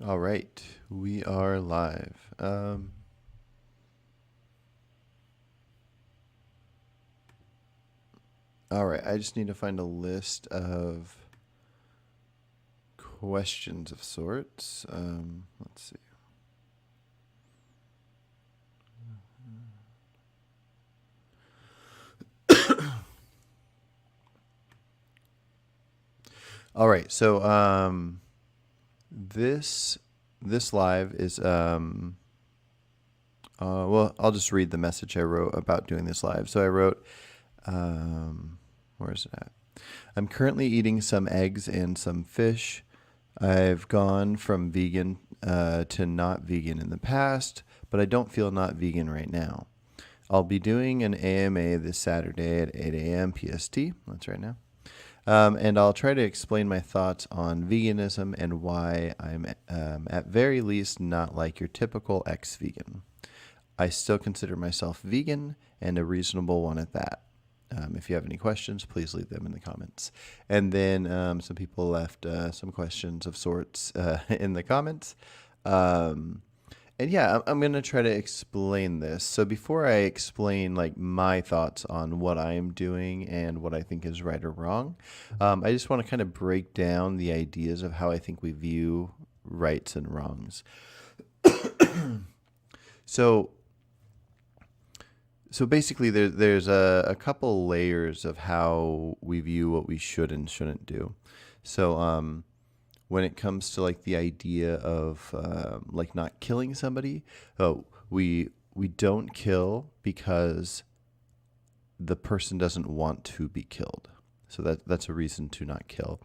All right, we are live. All right, I just need to find a list of questions of sorts. Let's see. All right, so this live is well, I'll just read the message I wrote about doing this live. So I wrote, where is it at? I'm currently eating some eggs and some fish. I've gone from vegan to not vegan in the past, but I don't feel not vegan right now. I'll be doing an AMA this Saturday at 8 a.m. PST. That's right now. And I'll try to explain my thoughts on veganism and why I'm at very least not like your typical ex-vegan. I still consider myself vegan and a reasonable one at that. If you have any questions, please leave them in the comments. And then some people left some questions of sorts in the comments. And yeah, I'm going to try to explain this. So before I explain like my thoughts on what I am doing and what I think is right or wrong, I just want to kind of break down the ideas of how I think we view rights and wrongs. So basically, there's a couple layers of how we view what we should and shouldn't do. So when it comes to like the idea of like not killing somebody, we don't kill because the person doesn't want to be killed. So that's a reason to not kill.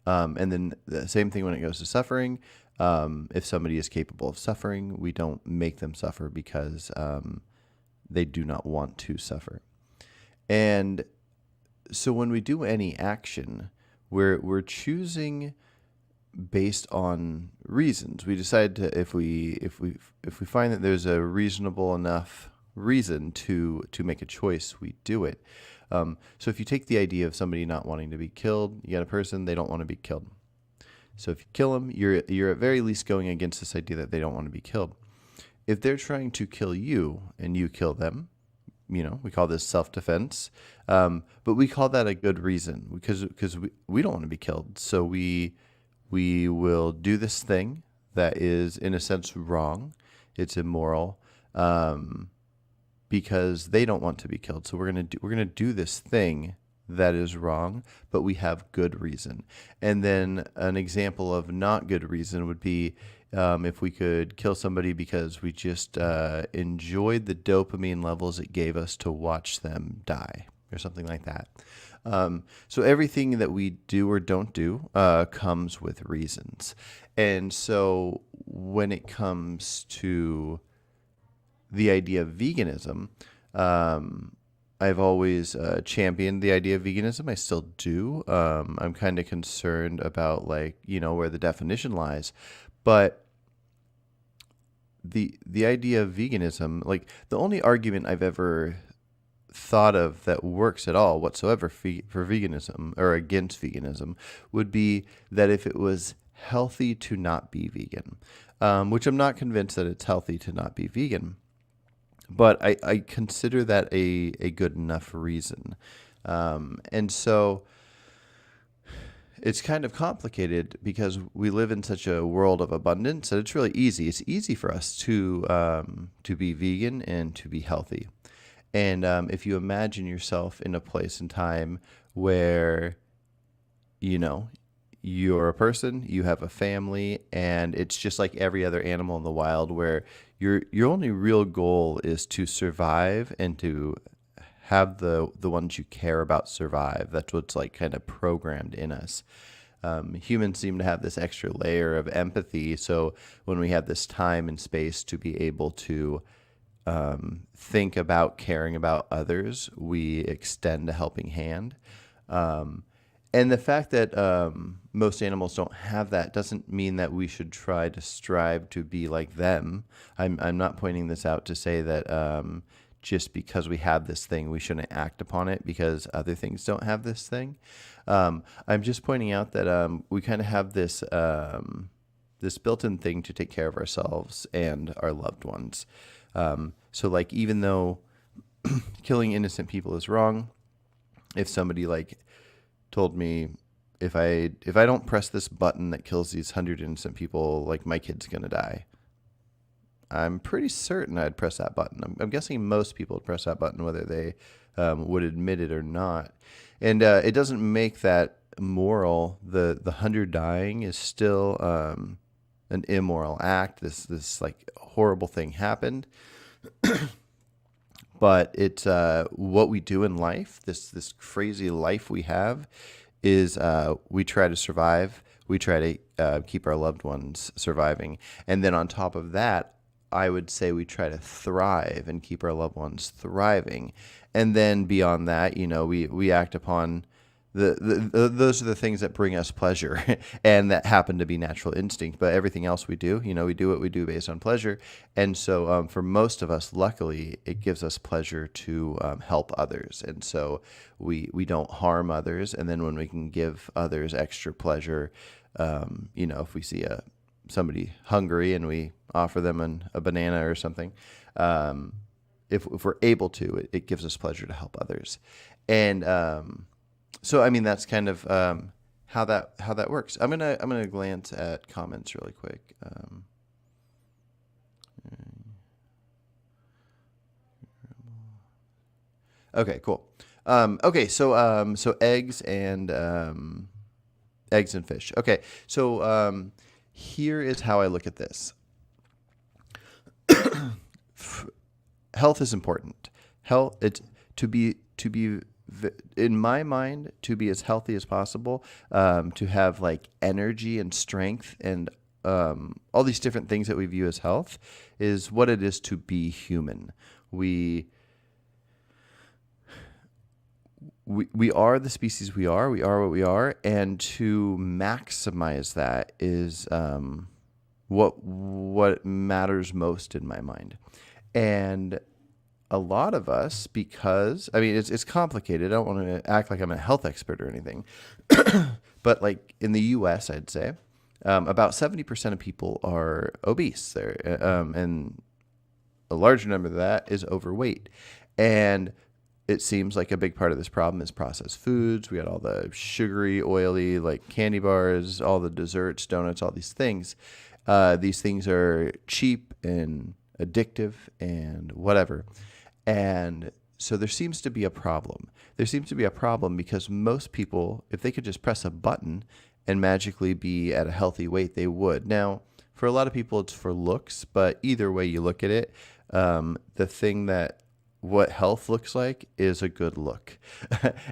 And then the same thing when it goes to suffering. If somebody is capable of suffering, we don't make them suffer because they do not want to suffer. And so when we do any action, we're choosing based on reasons. We decide to if we find that there's a reasonable enough reason to make a choice, we do it. So if you take the idea of somebody not wanting to be killed, you got a person, they don't want to be killed. So if you kill them, you're at very least going against this idea that they don't want to be killed. If they're trying to kill you and you kill them, we call this self-defense, but we call that a good reason because we don't want to be killed. So we will do this thing that is in a sense wrong. It's immoral because they don't want to be killed. So we're gonna do this thing that is wrong, but we have good reason. And then an example of not good reason would be if we could kill somebody because we just enjoyed the dopamine levels it gave us to watch them die or something like that. So everything that we do or don't do comes with reasons. And so when it comes to the idea of veganism, I've always championed the idea of veganism. I still do. I'm kind of concerned about where the definition lies. But the idea of veganism, like the only argument I've ever thought of that works at all whatsoever for veganism or against veganism would be that if it was healthy to not be vegan, which I'm not convinced that it's healthy to not be vegan. But I consider that a good enough reason. And so it's kind of complicated because we live in such a world of abundance that it's really easy. It's easy for us to be vegan and to be healthy. And if you imagine yourself in a place and time where, you're a person, you have a family, and it's just like every other animal in the wild where your only real goal is to survive and to have the ones you care about survive. That's what's like kind of programmed in us. Humans seem to have this extra layer of empathy. So when we have this time and space to be able to think about caring about others, we extend a helping hand. And the fact that most animals don't have that doesn't mean that we should try to strive to be like them. I'm not pointing this out to say that just because we have this thing, we shouldn't act upon it because other things don't have this thing. I'm just pointing out that we kind of have this this built-in thing to take care of ourselves and our loved ones. So like, even though killing innocent people is wrong, if somebody like told me, if I don't press this button that kills these 100 innocent people, like my kid's gonna die, I'm pretty certain I'd press that button. I'm guessing most people would press that button, whether they would admit it or not. And it doesn't make that moral. The 100 dying is still an immoral act. This like horrible thing happened. But it's what we do in life. This crazy life we have is we try to survive. We try to keep our loved ones surviving, and then on top of that, I would say we try to thrive and keep our loved ones thriving. And then beyond that, we act upon those are the things that bring us pleasure and that happen to be natural instinct. But everything else we do, we do what we do based on pleasure. And so for most of us, luckily, it gives us pleasure to help others. And so we don't harm others. And then when we can give others extra pleasure, if we see somebody hungry and we offer them a banana or something, if we're able to, it gives us pleasure to help others. And so I mean, that's kind of how that works. I'm gonna glance at comments really quick. Okay, cool. Okay, so eggs and fish. Okay, so here is how I look at this. Health is important. It's to be in my mind, to be as healthy as possible, to have like energy and strength and all these different things that we view as health, is what it is to be human. We are the species we are. We are what we are, and to maximize that is what matters most in my mind. And a lot of us, because I mean it's complicated. I don't want to act like I'm a health expert or anything, but like in the U.S., I'd say about 70% of people are obese there, and a large number of that is overweight. And it seems like a big part of this problem is processed foods. We got all the sugary, oily, like candy bars, all the desserts, donuts, all these things. These things are cheap and addictive and whatever. And so there seems to be a problem. There seems to be a problem because most people, if they could just press a button and magically be at a healthy weight, they would. Now, for a lot of people, it's for looks, but either way you look at it, the thing that what health looks like is a good look.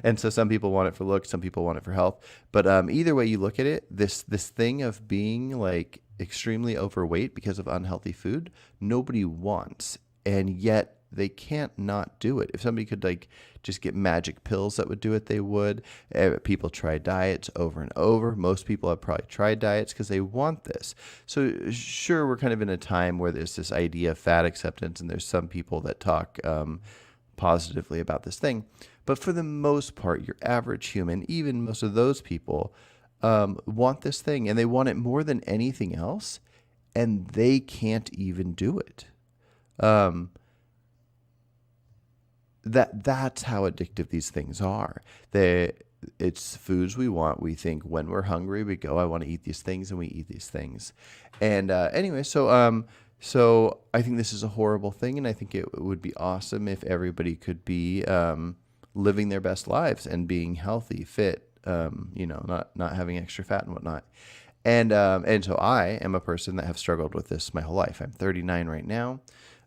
And so some people want it for looks, some people want it for health. But either way you look at it, this thing of being like extremely overweight because of unhealthy food, nobody wants. And yet they can't not do it. If somebody could like just get magic pills that would do it, they would. People try diets over and over. Most people have probably tried diets because they want this. So sure, we're kind of in a time where there's this idea of fat acceptance, and there's some people that talk positively about this thing. But for the most part, your average human, even most of those people, want this thing, and they want it more than anything else, and they can't even do it. That's how addictive these things are. It's foods we want. We think when we're hungry, we go, I want to eat these things, and we eat these things. And anyway, so I think this is a horrible thing, and I think it would be awesome if everybody could be living their best lives and being healthy, fit, not having extra fat and whatnot. And so I am a person that have struggled with this my whole life. I'm 39 right now.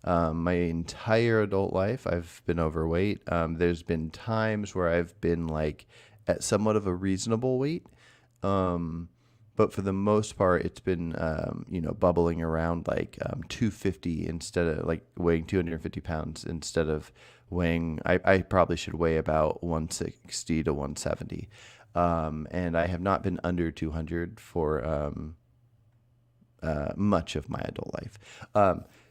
My entire adult life, I've been overweight. There's been times where I've been like at somewhat of a reasonable weight. But for the most part, it's been, bubbling around like 250 instead of like weighing 250 pounds instead of weighing, I probably should weigh about 160 to 170. And I have not been under 200 for much of my adult life.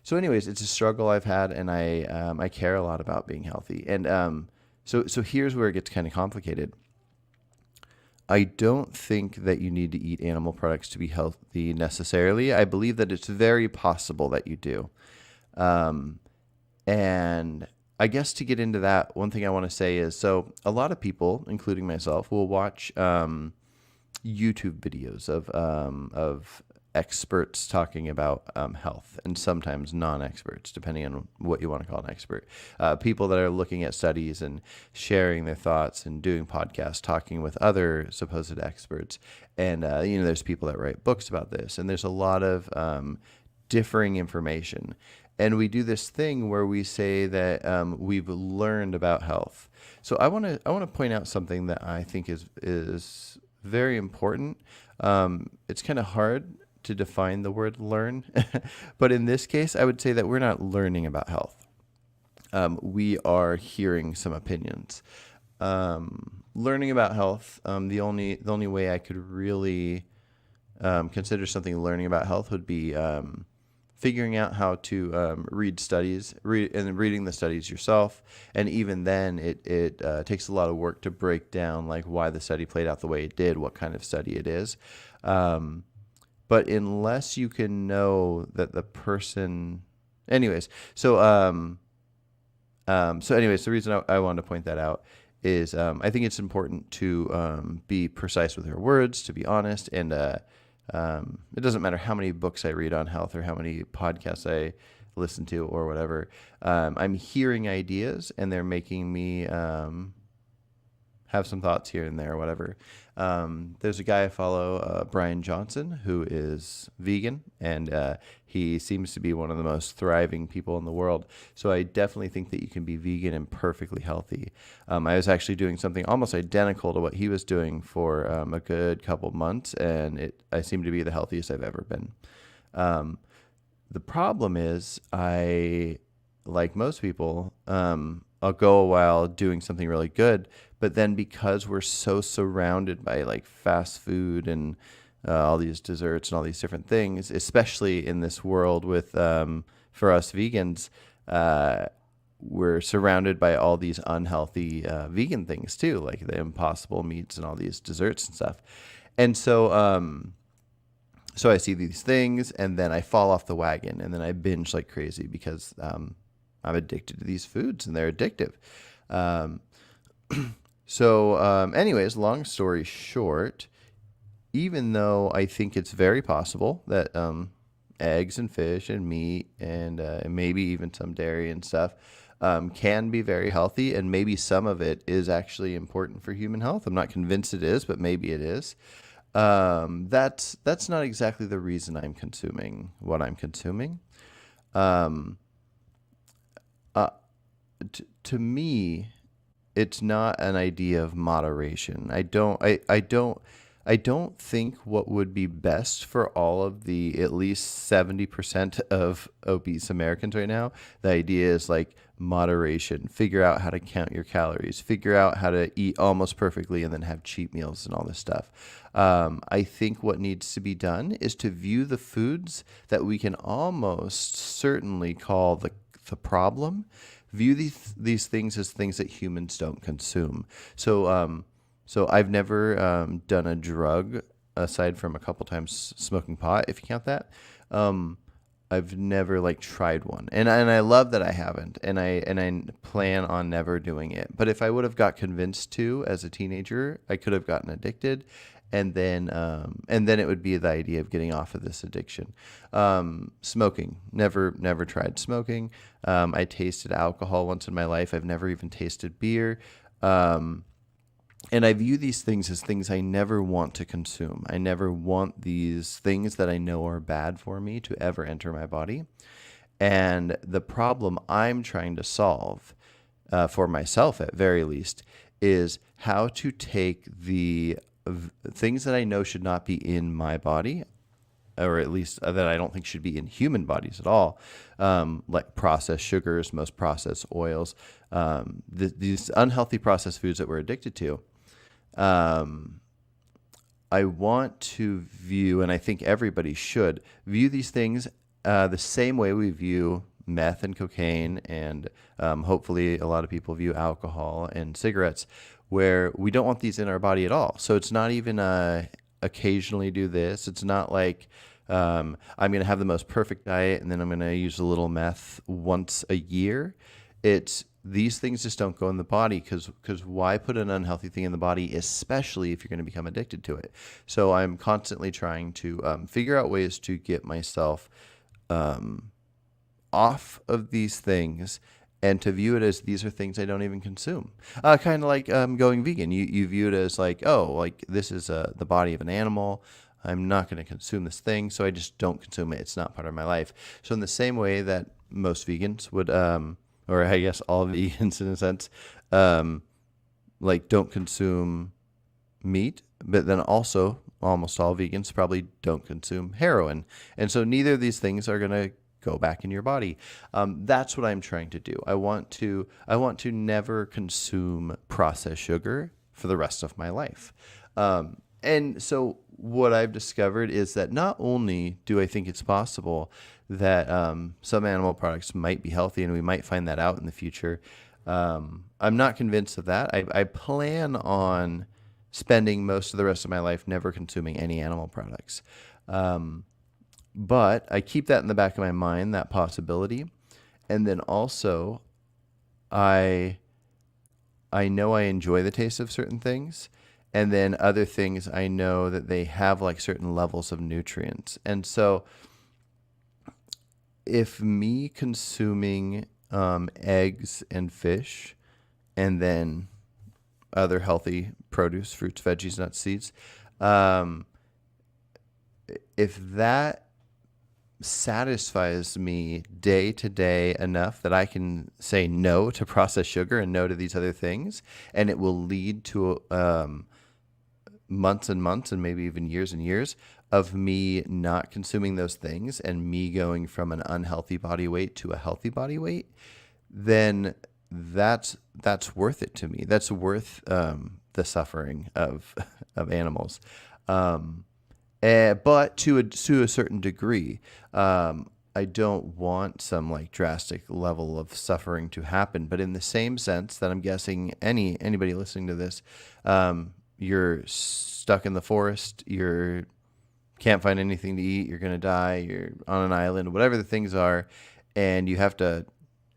So anyways, it's a struggle I've had, and I care a lot about being healthy. And so here's where it gets kind of complicated. I don't think that you need to eat animal products to be healthy necessarily. I believe that it's very possible that you do. Um, and I guess to get into that, one thing I want to say is, so a lot of people, including myself, will watch YouTube videos of experts talking about health, and sometimes non-experts, depending on what you want to call an expert. People that are looking at studies and sharing their thoughts and doing podcasts, talking with other supposed experts. And there's people that write books about this, and there's a lot of differing information. And we do this thing where we say that we've learned about health. So I want to point out something that I think is very important. It's kind of hard to define the word learn, but in this case, I would say that we're not learning about health. We are hearing some opinions. Learning about health, the only way I could really consider something learning about health would be figuring out how to read studies, and reading the studies yourself. And even then, it takes a lot of work to break down like why the study played out the way it did, what kind of study it is. But unless you can know that the person, anyways, the reason I wanted to point that out is I think it's important to be precise with your words, to be honest, and it doesn't matter how many books I read on health or how many podcasts I listen to or whatever. I'm hearing ideas, and they're making me have some thoughts here and there or whatever. There's a guy I follow, Brian Johnson, who is vegan, and he seems to be one of the most thriving people in the world. So I definitely think that you can be vegan and perfectly healthy. I was actually doing something almost identical to what he was doing for a good couple months, and I seem to be the healthiest I've ever been. The problem is, like most people, I'll go a while doing something really good, but then because we're so surrounded by like fast food and all these desserts and all these different things, especially in this world with for us vegans, we're surrounded by all these unhealthy vegan things too, like the Impossible meats and all these desserts and stuff. And so I see these things, and then I fall off the wagon, and then I binge like crazy because I'm addicted to these foods, and they're addictive. Anyways, long story short, even though I think it's very possible that eggs and fish and meat and maybe even some dairy and stuff can be very healthy, and maybe some of it is actually important for human health. I'm not convinced it is, but maybe it is. That's not exactly the reason I'm consuming what I'm consuming. To me, it's not an idea of moderation. I don't think what would be best for all of the at least 70% of obese Americans right now. The idea is like moderation. Figure out how to count your calories. Figure out how to eat almost perfectly and then have cheat meals and all this stuff. I think what needs to be done is to view the foods that we can almost certainly call the problem. View these things as things that humans don't consume. So I've never done a drug aside from a couple times smoking pot, if you count that. I've never like tried one, and I love that I haven't, and I plan on never doing it. But if I would have got convinced to as a teenager, I could have gotten addicted. And then it would be the idea of getting off of this addiction. Smoking, never tried smoking. I tasted alcohol once in my life. I've never even tasted beer. And I view these things as things I never want to consume. I never want these things that I know are bad for me to ever enter my body. And the problem I'm trying to solve, for myself at very least, is how to take the things that I know should not be in my body, or at least that I don't think should be in human bodies at all, like processed sugars, most processed oils, these unhealthy processed foods that we're addicted to. I want to view, and I think everybody should view these things the same way we view meth and cocaine, and hopefully a lot of people view alcohol and cigarettes, where we don't want these in our body at all. So it's not even occasionally do this. It's not like I'm going to have the most perfect diet and then I'm going to use a little meth once a year. It's these things just don't go in the body because why put an unhealthy thing in the body, especially if you're going to become addicted to it? So I'm constantly trying to figure out ways to get myself off of these things and to view it as these are things I don't even consume. Kind of like going vegan. You view it as like, oh, like this is the body of an animal. I'm not going to consume this thing, so I just don't consume it. It's not part of my life. So in the same way that most vegans would, or I guess all vegans in a sense, like don't consume meat, but then also almost all vegans probably don't consume heroin. And so neither of these things are going to go back in your body. That's what I'm trying to do. I want to never consume processed sugar for the rest of my life. And so what I've discovered is that not only do I think it's possible that some animal products might be healthy, and we might find that out in the future. I'm not convinced of that. I plan on spending most of the rest of my life never consuming any animal products. But I keep that in the back of my mind, that possibility. And then also, I know I enjoy the taste of certain things. And then other things, I know that they have like certain levels of nutrients. And so if me consuming eggs and fish and then other healthy produce, fruits, veggies, nuts, seeds, if that satisfies me day to day enough that I can say no to processed sugar and no to these other things, and it will lead to months and months and maybe even years and years of me not consuming those things and me going from an unhealthy body weight to a healthy body weight, then that's worth it to me. That's worth the suffering of animals. But to a certain degree, I don't want some like drastic level of suffering to happen. But in the same sense that I'm guessing anybody listening to this, you're stuck in the forest, you can't find anything to eat, you're going to die, you're on an island, whatever the things are, and you have to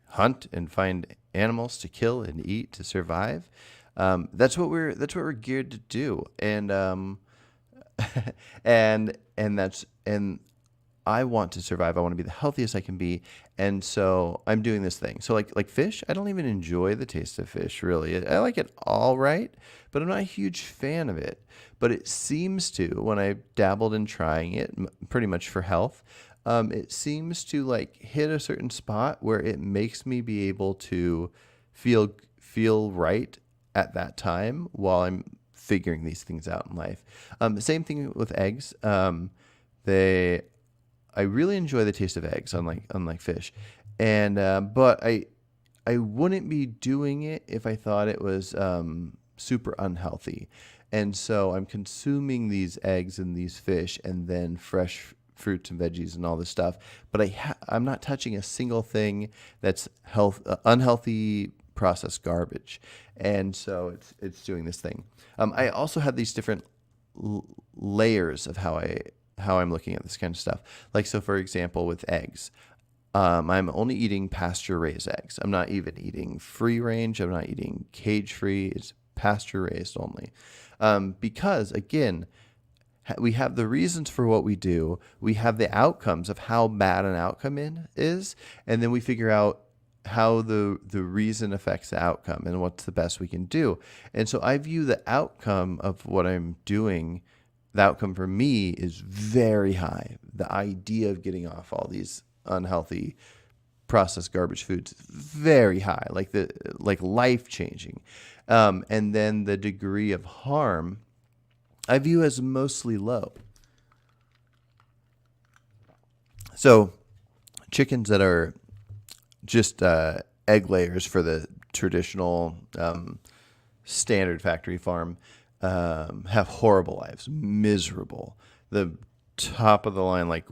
hunt and find animals to kill and eat to survive. That's what we're geared to do. And and I want to survive. I want to be the healthiest I can be. And so I'm doing this thing. So like fish, I don't even enjoy the taste of fish, really. I like it all right, but I'm not a huge fan of it. But it seems to, when I dabbled in trying it, pretty much for health, it seems to like hit a certain spot where it makes me be able to feel right at that time while I'm figuring these things out in life. The same thing with eggs. I really enjoy the taste of eggs, unlike fish, and but I wouldn't be doing it if I thought it was super unhealthy, and so I'm consuming these eggs and these fish and then fresh fruits and veggies and all this stuff, but I'm not touching a single thing that's unhealthy processed garbage, and so it's doing this thing. I also have these different layers of how I'm looking at this kind of stuff. Like, so for example, with eggs, I'm only eating pasture raised eggs. I'm not even eating free range. I'm not eating cage free. It's pasture raised only. Because again, we have the reasons for what we do. We have the outcomes of how bad an outcome is. And then we figure out how the reason affects the outcome and what's the best we can do. And so I view the outcome of what I'm doing, the outcome for me is very high. The idea of getting off all these unhealthy processed garbage foods is very high, like life changing. And then the degree of harm I view as mostly low. So chickens that are just egg layers for the traditional standard factory farm have horrible lives, miserable. The top of the line, like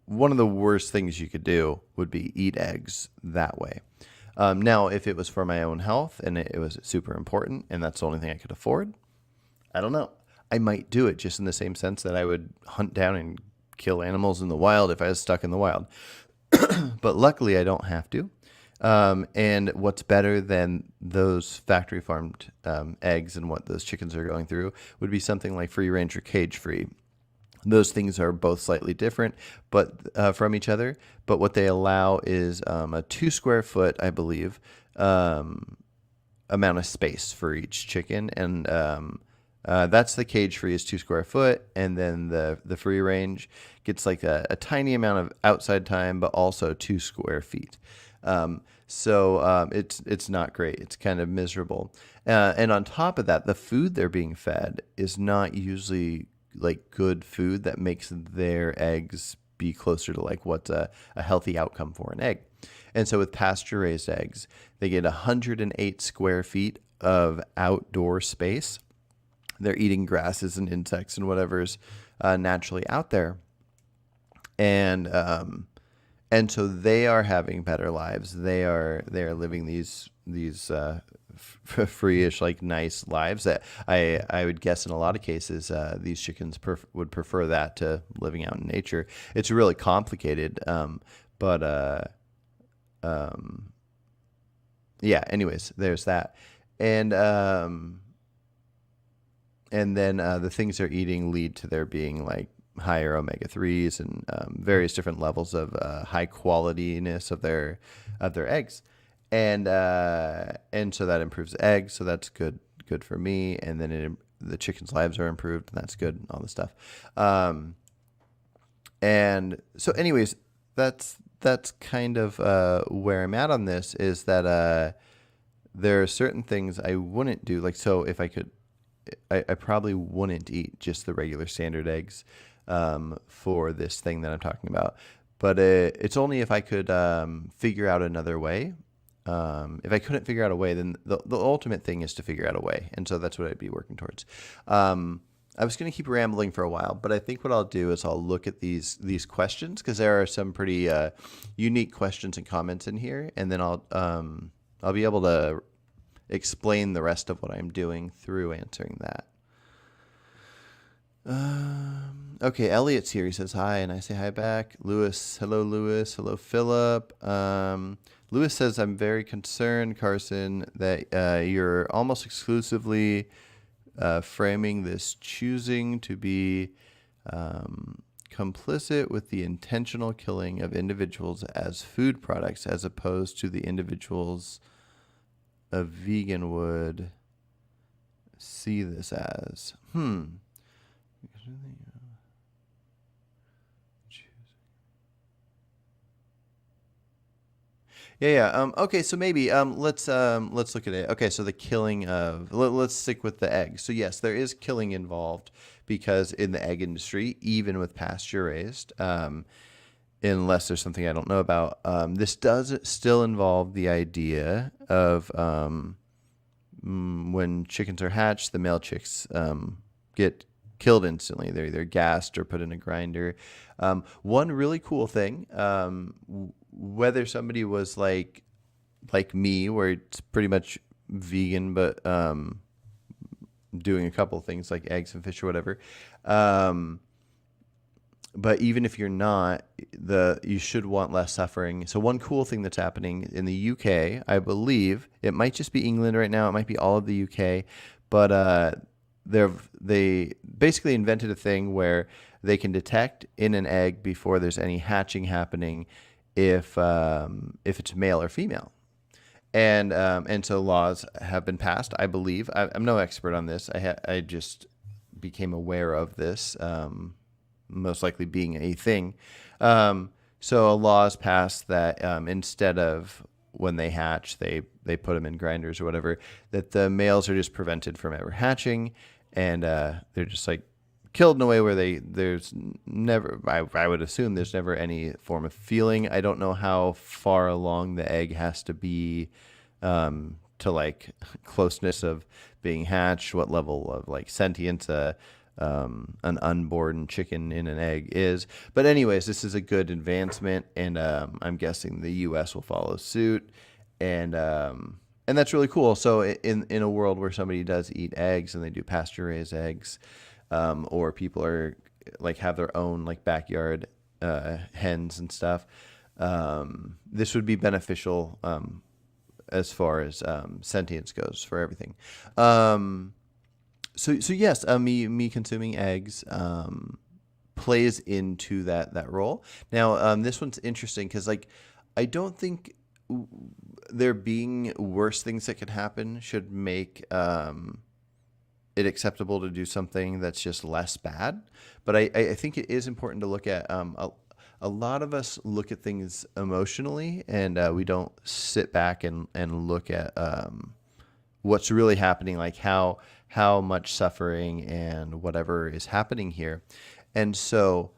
one of the worst things you could do would be eat eggs that way. Now, if it was for my own health and it was super important and that's the only thing I could afford, I don't know. I might do it just in the same sense that I would hunt down and kill animals in the wild if I was stuck in the wild. But luckily, I don't have to. And what's better than those factory farmed eggs and what those chickens are going through would be something like free range or cage free. Those things are both slightly different, but from each other. But what they allow is a 2 square foot, I believe, amount of space for each chicken, and that's the cage free is 2 square foot, and then the free range gets like a tiny amount of outside time, but also 2 square feet. So it's not great. It's kind of miserable. And on top of that, the food they're being fed is not usually like good food that makes their eggs be closer to like what's a healthy outcome for an egg. And so with pasture raised eggs, they get 108 square feet of outdoor space. They're eating grasses and insects and whatever's naturally out there. And so they are having better lives. They are living these free-ish, like nice lives that I would guess in a lot of cases these chickens would prefer that to living out in nature. It's really complicated, but yeah. Anyways, there's that, and then the things they're eating lead to there being like higher omega-3s and various different levels of high qualityness of their eggs, and so that improves eggs, so that's good for me, and then the chicken's lives are improved, and that's good, and all this stuff. And so anyways, that's kind of where I'm at on this, is that there are certain things I wouldn't do. Like, so if I could, I probably wouldn't eat just the regular standard eggs for this thing that I'm talking about. But it's only if I could figure out another way. If I couldn't figure out a way, then the ultimate thing is to figure out a way. And so that's what I'd be working towards. I was going to keep rambling for a while, but I think what I'll do is I'll look at these questions, because there are some pretty unique questions and comments in here, and then I'll be able to explain the rest of what I'm doing through answering that. Okay, Elliot's here. He says hi, and I say hi back. Lewis, hello Philip. Lewis says, I'm very concerned, Carson, that you're almost exclusively framing this choosing to be complicit with the intentional killing of individuals as food products, as opposed to the individuals a vegan would see this as. Yeah. Okay, so maybe let's look at it. Okay, so the killing of let's stick with the egg. So yes, there is killing involved, because in the egg industry, even with pasture raised, unless there's something I don't know about, this does still involve the idea of when chickens are hatched, the male chicks get killed instantly. They're either gassed or put in a grinder. One really cool thing, whether somebody was like me, where it's pretty much vegan, but doing a couple of things like eggs and fish or whatever. But even if you're not, you should want less suffering. So one cool thing that's happening in the UK, I believe, it might just be England right now, it might be all of the UK, but they basically invented a thing where they can detect in an egg before there's any hatching happening if it's male or female. And so laws have been passed, I believe. I'm no expert on this. I just became aware of this, most likely being a thing. So a law is passed that instead of when they hatch, they put them in grinders or whatever, that the males are just prevented from ever hatching, and they're just like killed in a way where there's never, I would assume there's never any form of feeling. I don't know how far along the egg has to be to like closeness of being hatched, what level of like sentience a an unborn chicken in an egg is. But anyways, this is a good advancement, and I'm guessing the U.S. will follow suit, and that's really cool. So in a world where somebody does eat eggs and they do pasture raised eggs, or people are like have their own like backyard hens and stuff, this would be beneficial as far as sentience goes for everything. So yes, me consuming eggs plays into that role. Now, this one's interesting because like I don't think there being worse things that could happen should make it acceptable to do something that's just less bad. But I think it is important to look at a lot of us look at things emotionally, and we don't sit back and look at what's really happening, like how much suffering and whatever is happening here. And so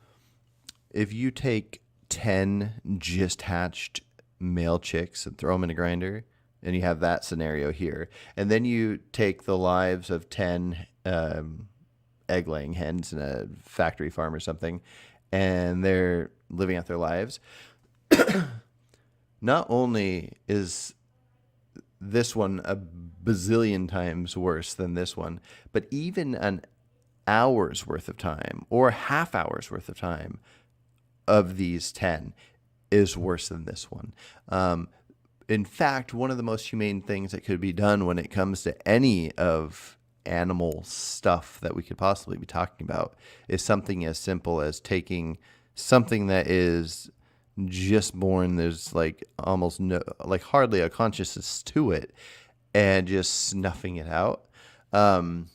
if you take 10 just hatched male chicks and throw them in a grinder, and you have that scenario here, and then you take the lives of 10 egg-laying hens in a factory farm or something, and they're living out their lives, not only is this one a bazillion times worse than this one, but even an hour's worth of time or half hour's worth of time of these 10 is worse than this one. In fact, one of the most humane things that could be done when it comes to any of animal stuff that we could possibly be talking about is something as simple as taking something that is just born, there's like almost no, like hardly a consciousness to it, and just snuffing it out. I'm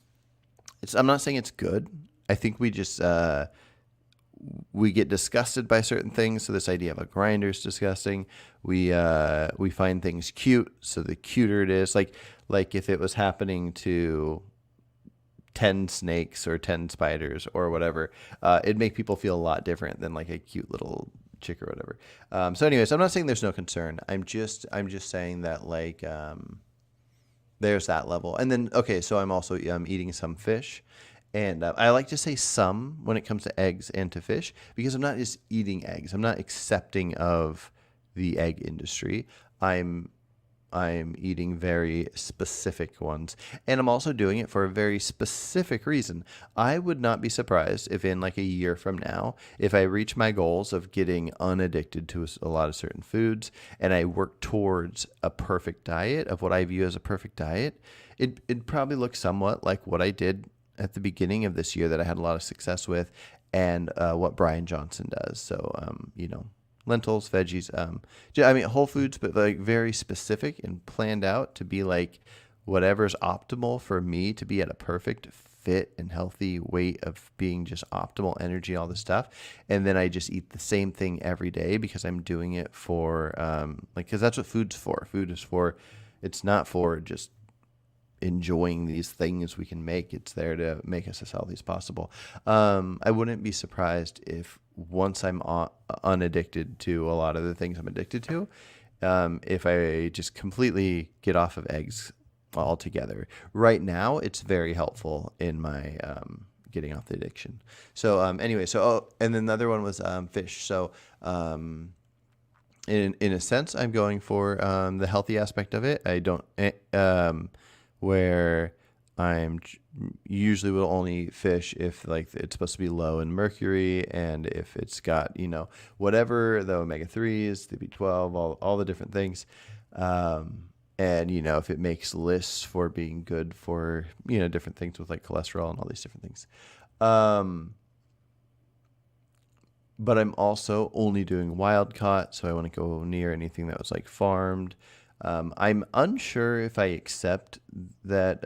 not saying it's good. I think we just we get disgusted by certain things. So this idea of a grinder is disgusting. We find things cute, so the cuter it is. Like if it was happening to 10 snakes or 10 spiders or whatever, it'd make people feel a lot different than like a cute little chick or whatever. So anyways, I'm not saying there's no concern. I'm just saying that like there's that level. And then, okay, so I'm also eating some fish. And I like to say some when it comes to eggs and to fish, because I'm not just eating eggs. I'm not accepting of the egg industry. I'm eating very specific ones. And I'm also doing it for a very specific reason. I would not be surprised if in like a year from now, if I reach my goals of getting unaddicted to a lot of certain foods, and I work towards a perfect diet of what I view as a perfect diet, it'd probably look somewhat like what I did at the beginning of this year that I had a lot of success with, and what Brian Johnson does. So, lentils, veggies, whole foods, but like very specific and planned out to be like whatever's optimal for me to be at a perfect fit and healthy weight of being just optimal energy, all this stuff. And then I just eat the same thing every day because I'm doing it for, because that's what food's for. Food is for, it's not for just enjoying these things we can make. It's there to make us as healthy as possible. I wouldn't be surprised if once I'm unaddicted to a lot of the things I'm addicted to, if I just completely get off of eggs altogether. Right now, it's very helpful in my getting off the addiction. So anyway, and then the other one was fish. So in a sense, I'm going for the healthy aspect of it. I don't where I'm usually will only fish if like it's supposed to be low in mercury, and if it's got whatever the omega-3s, the B12, all the different things, and if it makes lists for being good for different things with like cholesterol and all these different things. But I'm also only doing wild caught, so I want to go near anything that was like farmed. I'm unsure if I accept that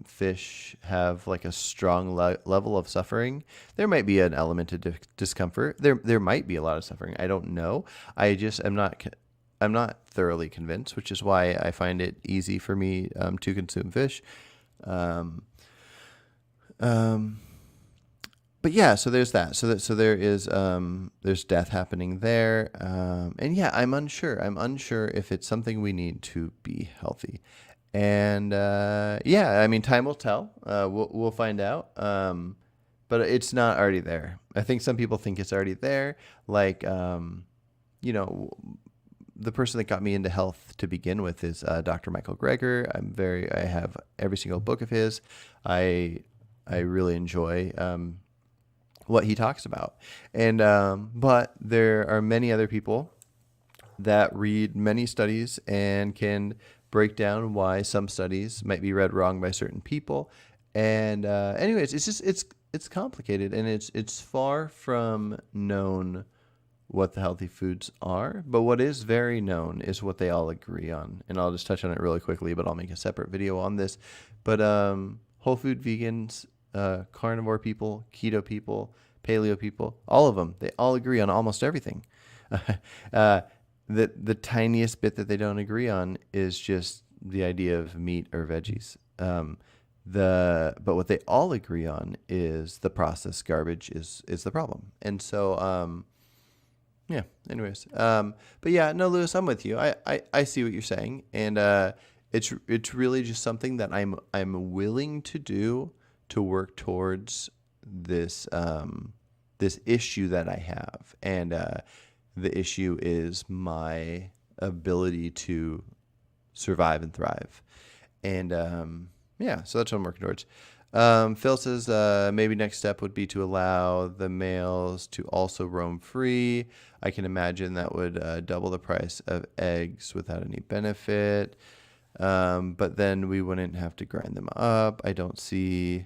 fish have like a strong level of suffering. There might be an element of discomfort. There might be a lot of suffering. I don't know. I'm not thoroughly convinced, which is why I find it easy for me to consume fish. But yeah, so there's that. So there is there's death happening there, and yeah, I'm unsure. I'm unsure if it's something we need to be healthy, and yeah, I mean, time will tell. We'll find out. but it's not already there. I think some people think it's already there. Like, you know, the person that got me into health to begin with is Dr. Michael Greger. I have every single book of his. I really enjoy what he talks about. And but there are many other people that read many studies and can break down why some studies might be read wrong by certain people. And anyways, it's complicated, and it's far from known what the healthy foods are, but what is very known is what they all agree on. And I'll just touch on it really quickly, but I'll make a separate video on this. But whole food vegans, carnivore people, keto people, paleo people, all of them, they all agree on almost everything. The tiniest bit that they don't agree on is just the idea of meat or veggies. But what they all agree on is the processed garbage is the problem. And so yeah, anyways. But yeah, no, Lewis, I'm with you. I see what you're saying. And it's really just something that I'm willing to do to work towards this this issue that I have. And the issue is my ability to survive and thrive. And yeah, so that's what I'm working towards. Phil says maybe next step would be to allow the males to also roam free. I can imagine that would double the price of eggs without any benefit. But then we wouldn't have to grind them up. I don't see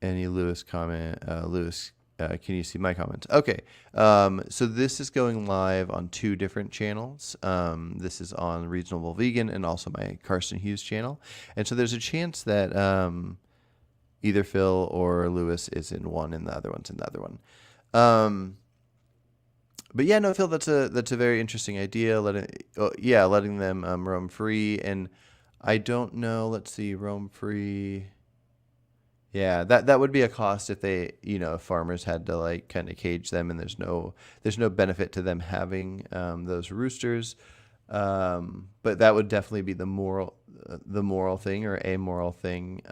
any Lewis comment. Lewis, can you see my comments? Okay. So this is going live on 2 different channels. This is on Reasonable Vegan and also my Carson Hughes channel. And so there's a chance that either Phil or Lewis is in one and the other one's in the other one. But yeah, no, Phil, that's a very interesting idea. Letting them roam free. And I don't know. Let's see, roam free. Yeah, that would be a cost if they, if farmers had to like kind of cage them, and there's no benefit to them having those roosters. But that would definitely be the moral thing or amoral thing.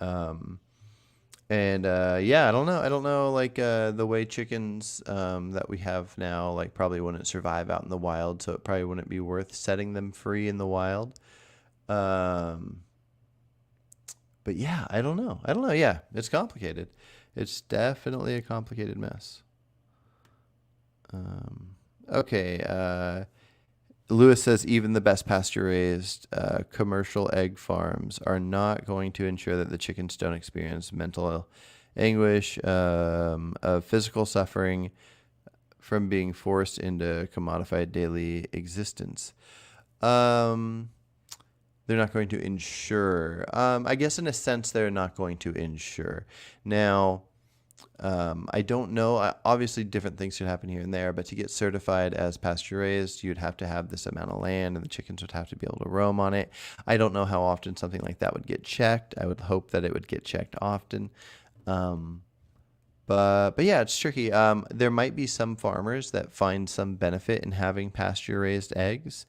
And yeah, I don't know, like the way chickens that we have now, like probably wouldn't survive out in the wild, so it probably wouldn't be worth setting them free in the wild. But yeah, I don't know. Yeah, it's complicated. It's definitely a complicated mess. Okay. Lewis says even the best pasture-raised commercial egg farms are not going to ensure that the chickens don't experience mental anguish, of physical suffering from being forced into commodified daily existence. They're not going to ensure. I guess in a sense they're not going to ensure. Now, I don't know. Obviously, different things should happen here and there, but to get certified as pasture-raised, you'd have to have this amount of land, and the chickens would have to be able to roam on it. I don't know how often something like that would get checked. I would hope that it would get checked often. But yeah, it's tricky. There might be some farmers that find some benefit in having pasture-raised eggs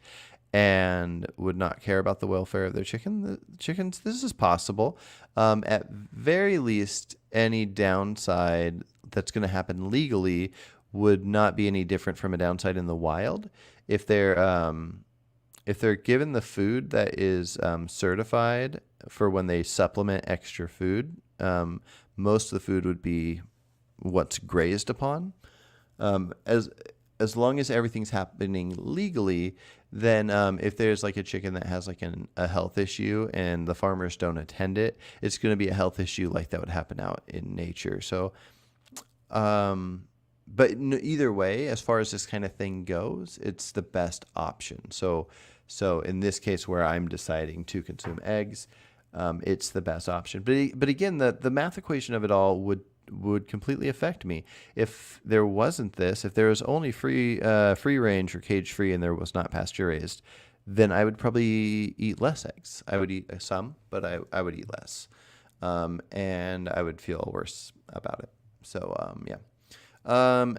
and would not care about the welfare of their chickens. This is possible. At very least, any downside that's going to happen legally would not be any different from a downside in the wild. If they're given the food that is certified for when they supplement extra food, most of the food would be what's grazed upon. As long as everything's happening legally, then if there's like a chicken that has like a health issue and the farmers don't attend it, it's going to be a health issue like that would happen out in nature. So, but either way, as far as this kind of thing goes, it's the best option. So in this case where I'm deciding to consume eggs, it's the best option. But again, the math equation of it all would completely affect me. If there wasn't this, if there was only free range or cage free and there was not pasture raised, then I would probably eat less eggs. I would eat some, but I would eat less. And I would feel worse about it. So, yeah.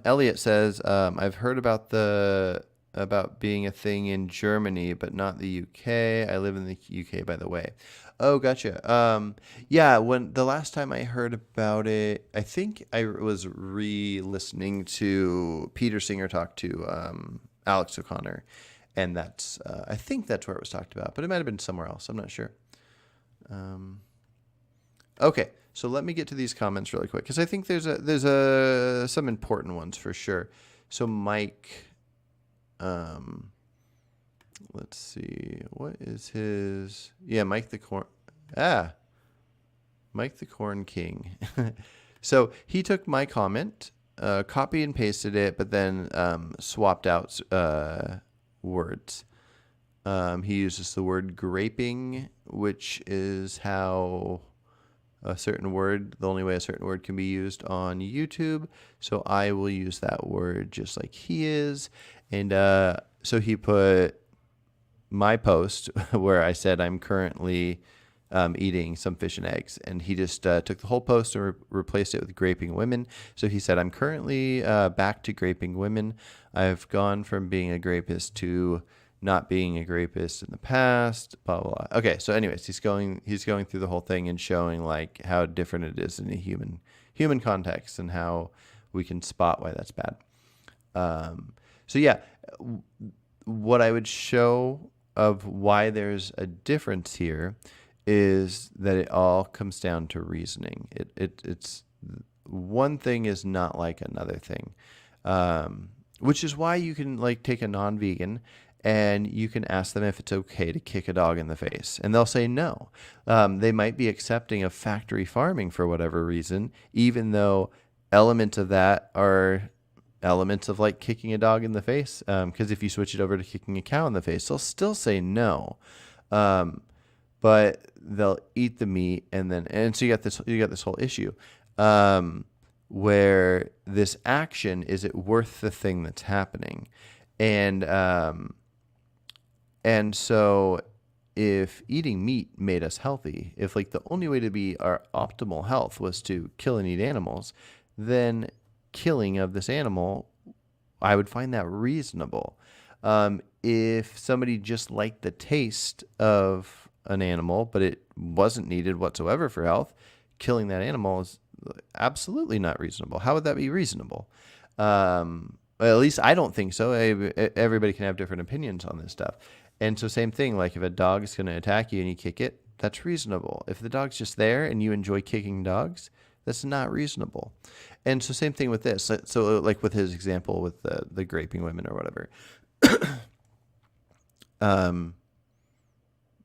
Elliot says, I've heard about the about being a thing in Germany, but not the UK. I live in the UK, by the way. Oh, gotcha. Yeah, when the last time I heard about it, I think I was re-listening to Peter Singer talk to Alex O'Connor, and that's I think that's where it was talked about, but it might have been somewhere else. I'm not sure. Okay, so let me get to these comments really quick because I think there's some important ones for sure. So Mike. Let's see. What is his? Yeah, Mike the Corn. Mike the Corn King. So he took my comment, copied and pasted it, but then swapped out words. He uses the word graping, which is how the only way a certain word can be used on YouTube. So I will use that word just like he is. And so he put my post where I said I'm currently eating some fish and eggs. And he just took the whole post and replaced it with graping women. So he said, I'm currently back to graping women. I've gone from being a grapist to not being a grapist in the past, blah, blah, blah. Okay, so anyways, he's going through the whole thing and showing like how different it is in a human context and how we can spot why that's bad. So yeah, what I would show of why there's a difference here is that it all comes down to reasoning. It's one thing is not like another thing, which is why you can like take a non-vegan and you can ask them if it's okay to kick a dog in the face, and they'll say no. They might be accepting of factory farming for whatever reason, even though elements of that are elements of like kicking a dog in the face. Because if you switch it over to kicking a cow in the face, they'll still say no. But they'll eat the meat, and so you got this whole issue where this action, is it worth the thing that's happening? And so if eating meat made us healthy, if like the only way to be our optimal health was to kill and eat animals, then killing of this animal, I would find that reasonable. If somebody just liked the taste of an animal, but it wasn't needed whatsoever for health, killing that animal is absolutely not reasonable. How would that be reasonable? At least I don't think so. Everybody can have different opinions on this stuff. And so same thing, like if a dog is going to attack you and you kick it, that's reasonable. If the dog's just there and you enjoy kicking dogs, that's not reasonable. And so same thing with this. So like with his example with the graping women or whatever.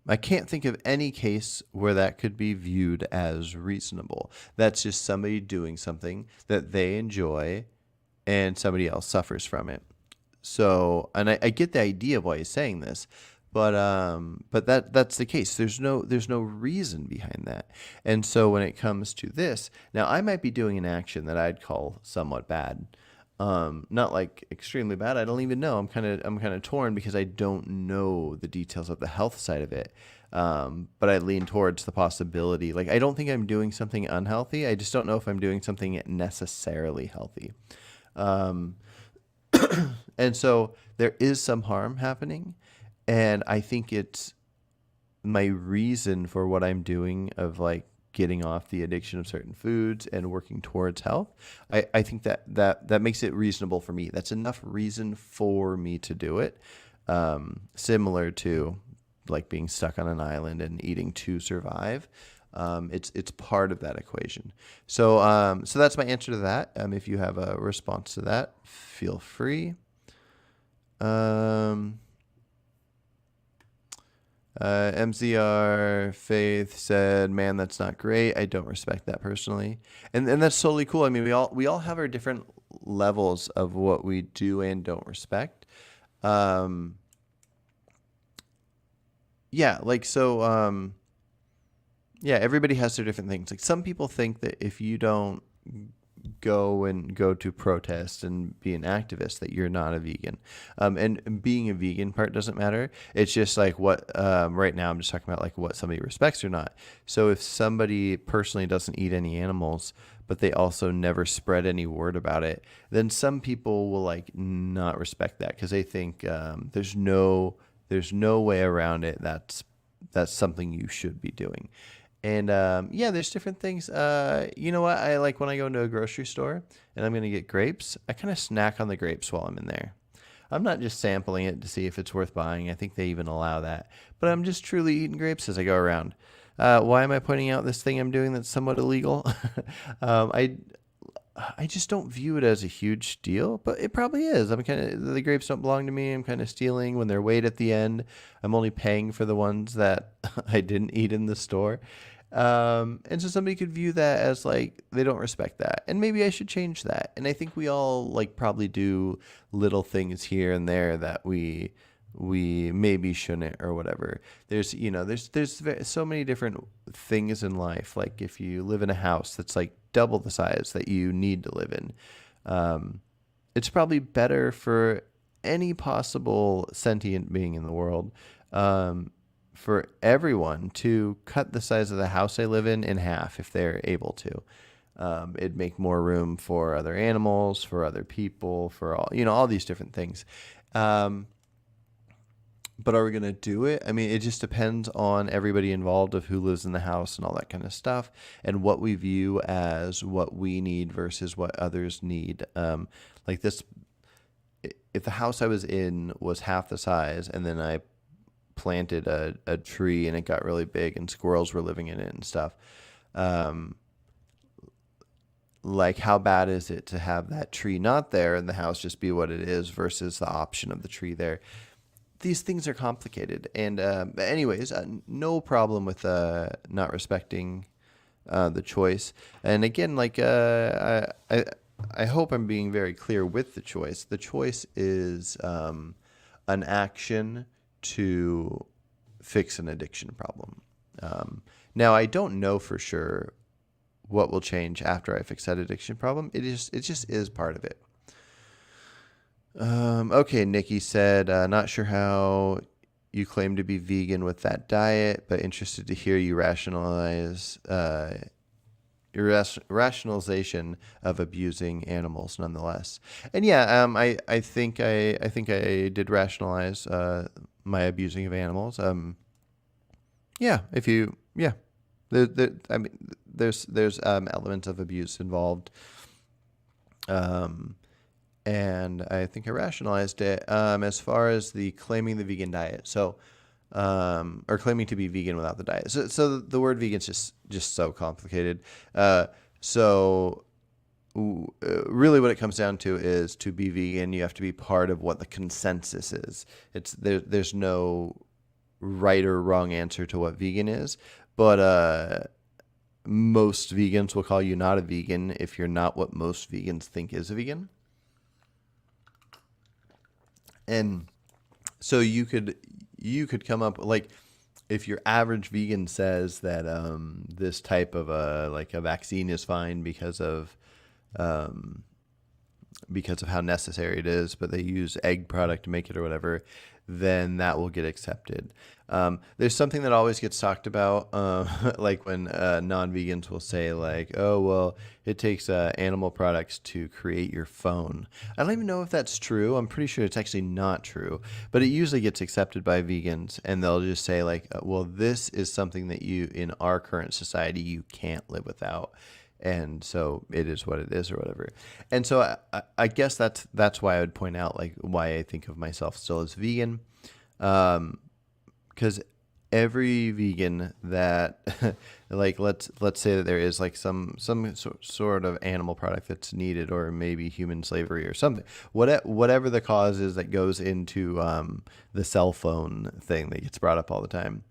I can't think of any case where that could be viewed as reasonable. That's just somebody doing something that they enjoy and somebody else suffers from it. So, and I get the idea of why he's saying this, but that's the case. There's no reason behind that. And so when it comes to this, now I might be doing an action that I'd call somewhat bad. Not like extremely bad. I don't even know. I'm kind of torn because I don't know the details of the health side of it. But I lean towards the possibility. Like, I don't think I'm doing something unhealthy. I just don't know if I'm doing something necessarily healthy. And so there is some harm happening, and I think it's my reason for what I'm doing of like getting off the addiction of certain foods and working towards health. I think that makes it reasonable for me. That's enough reason for me to do it. Similar to like being stuck on an island and eating to survive. It's part of that equation. So that's my answer to that. If you have a response to that, feel free. MZR Faith said, "Man, that's not great. I don't respect that personally," and that's totally cool. I mean, we all have our different levels of what we do and don't respect. Yeah, like so. Yeah, everybody has their different things. Like some people think that if you don't go to protest and be an activist that you're not a vegan. And being a vegan part doesn't matter. It's just like what right now I'm just talking about like what somebody respects or not. So if somebody personally doesn't eat any animals, but they also never spread any word about it, then some people will like not respect that because they think there's no way around it. That's something you should be doing. And yeah, there's different things. You know what? I like when I go into a grocery store and I'm going to get grapes, I kind of snack on the grapes while I'm in there. I'm not just sampling it to see if it's worth buying. I think they even allow that. But I'm just truly eating grapes as I go around. Why am I pointing out this thing I'm doing that's somewhat illegal? um, I I just don't view it as a huge deal, but it probably is. I'm kind of the grapes don't belong to me. I'm kind of stealing when they're weighed at the end. I'm only paying for the ones that I didn't eat in the store. And so somebody could view that as like they don't respect that, and maybe I should change that. And I think we all like probably do little things here and there that we maybe shouldn't or whatever. There's so many different things in life. Like if you live in a house that's like double the size that you need to live in, it's probably better for any possible sentient being in the world, for everyone to cut the size of the house they live in half if they're able to. It'd make more room for other animals, for other people, for all these different things. But are we going to do it? I mean, it just depends on everybody involved of who lives in the house and all that kind of stuff and what we view as what we need versus what others need. Like this, if the house I was in was half the size and then I planted a tree and it got really big and squirrels were living in it and stuff, like how bad is it to have that tree not there and the house just be what it is versus the option of the tree there? These things are complicated. And anyways, no problem with not respecting the choice. And again, like I hope I'm being very clear with the choice. The choice is an action to fix an addiction problem. Now, I don't know for sure what will change after I fix that addiction problem. It just is part of it. Okay, Nikki said, not sure how you claim to be vegan with that diet, but interested to hear you rationalize your rationalization of abusing animals nonetheless. And yeah, I think I did rationalize my abusing of animals. Yeah, I mean, there's elements of abuse involved. And I think I rationalized it as far as the claiming the vegan diet. So, or claiming to be vegan without the diet. So the word vegan is just so complicated. Really what it comes down to is to be vegan, you have to be part of what the consensus is. There's no right or wrong answer to what vegan is, but most vegans will call you not a vegan if you're not what most vegans think is a vegan. And so you could come up like if your average vegan says that this type of a vaccine is fine because of how necessary it is, but they use egg product to make it or whatever, then that will get accepted. There's something that always gets talked about, like when non-vegans will say like, oh, well, it takes animal products to create your phone. I don't even know if that's true. I'm pretty sure it's actually not true, but it usually gets accepted by vegans, and they'll just say like, well, this is something that you, in our current society, you can't live without. And so it is what it is or whatever. And so I guess that's why I would point out like why I think of myself still as vegan. Because every vegan that like let's say that there is like some sort of animal product that's needed, or maybe human slavery or something, whatever the cause is that goes into the cell phone thing that gets brought up all the time.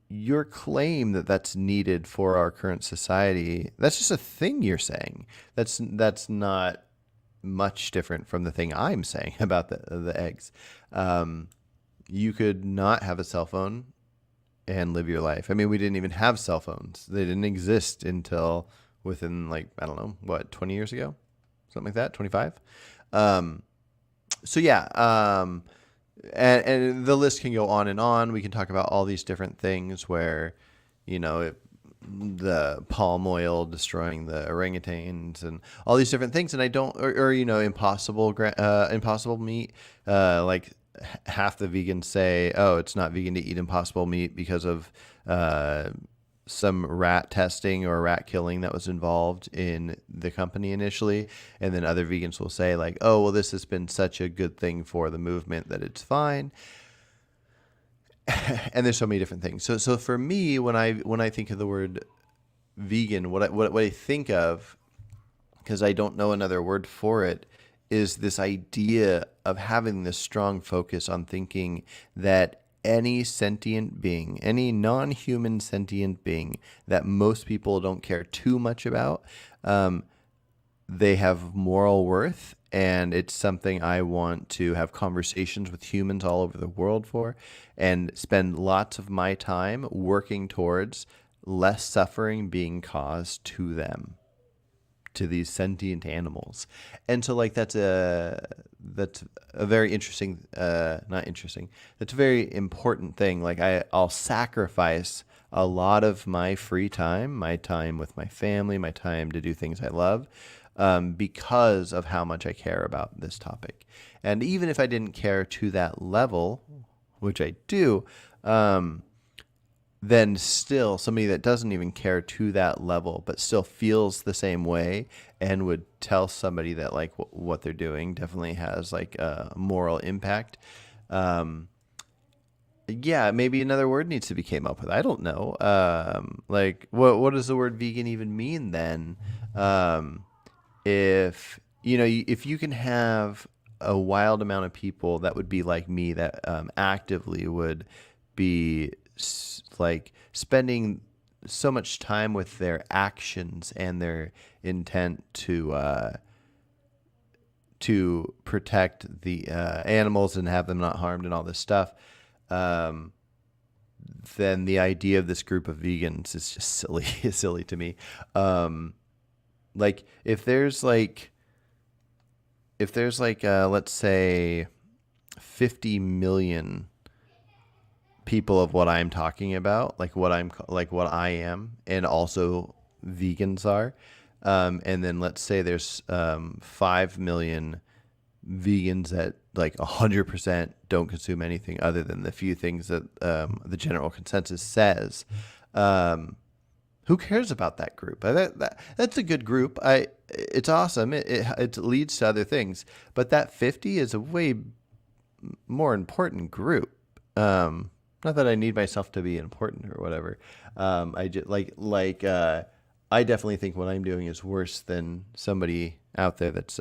Your claim that that's needed for our current society, that's just a thing you're saying. That's not much different from the thing I'm saying about the eggs. You could not have a cell phone and live your life. I mean, we didn't even have cell phones. They didn't exist until within like, I don't know, what, 20 years ago, something like that, 25. Um, so yeah, and the list can go on and on. We can talk about all these different things where, the palm oil destroying the orangutans and all these different things. And I don't, or impossible meat. Like half the vegans say, oh, it's not vegan to eat impossible meat because of some rat testing or rat killing that was involved in the company initially. And then other vegans will say like, oh, well, this has been such a good thing for the movement that it's fine. And there's so many different things. So for me, when I think of the word vegan, what I think of, because I don't know another word for it, is this idea of having this strong focus on thinking that any sentient being, any non-human sentient being that most people don't care too much about, they have moral worth, and it's something I want to have conversations with humans all over the world for, and spend lots of my time working towards less suffering being caused to them, to these sentient animals. And so like that's a very interesting, not interesting, that's a very important thing. Like I'll sacrifice a lot of my free time, my time with my family, my time to do things I love, because of how much I care about this topic. And even if I didn't care to that level, which I do, then still somebody that doesn't even care to that level, but still feels the same way and would tell somebody that like what they're doing definitely has like a moral impact. Yeah, maybe another word needs to be came up with. I don't know. Like what does the word vegan even mean then? If if you can have a wild amount of people that would be like me that actively would be like spending so much time with their actions and their intent to protect the animals and have them not harmed and all this stuff, then the idea of this group of vegans is just silly to me. Like if there's like let's say 50 million people of what I'm talking about, like what I am, and also vegans are, and then let's say there's 5 million vegans that like 100% don't consume anything other than the few things that the general consensus says. Who cares about that group? That's a good group. It's awesome. It leads to other things, but that 50 is a way more important group. Not that I need myself to be important or whatever. I just I definitely think what I'm doing is worse than somebody out there that's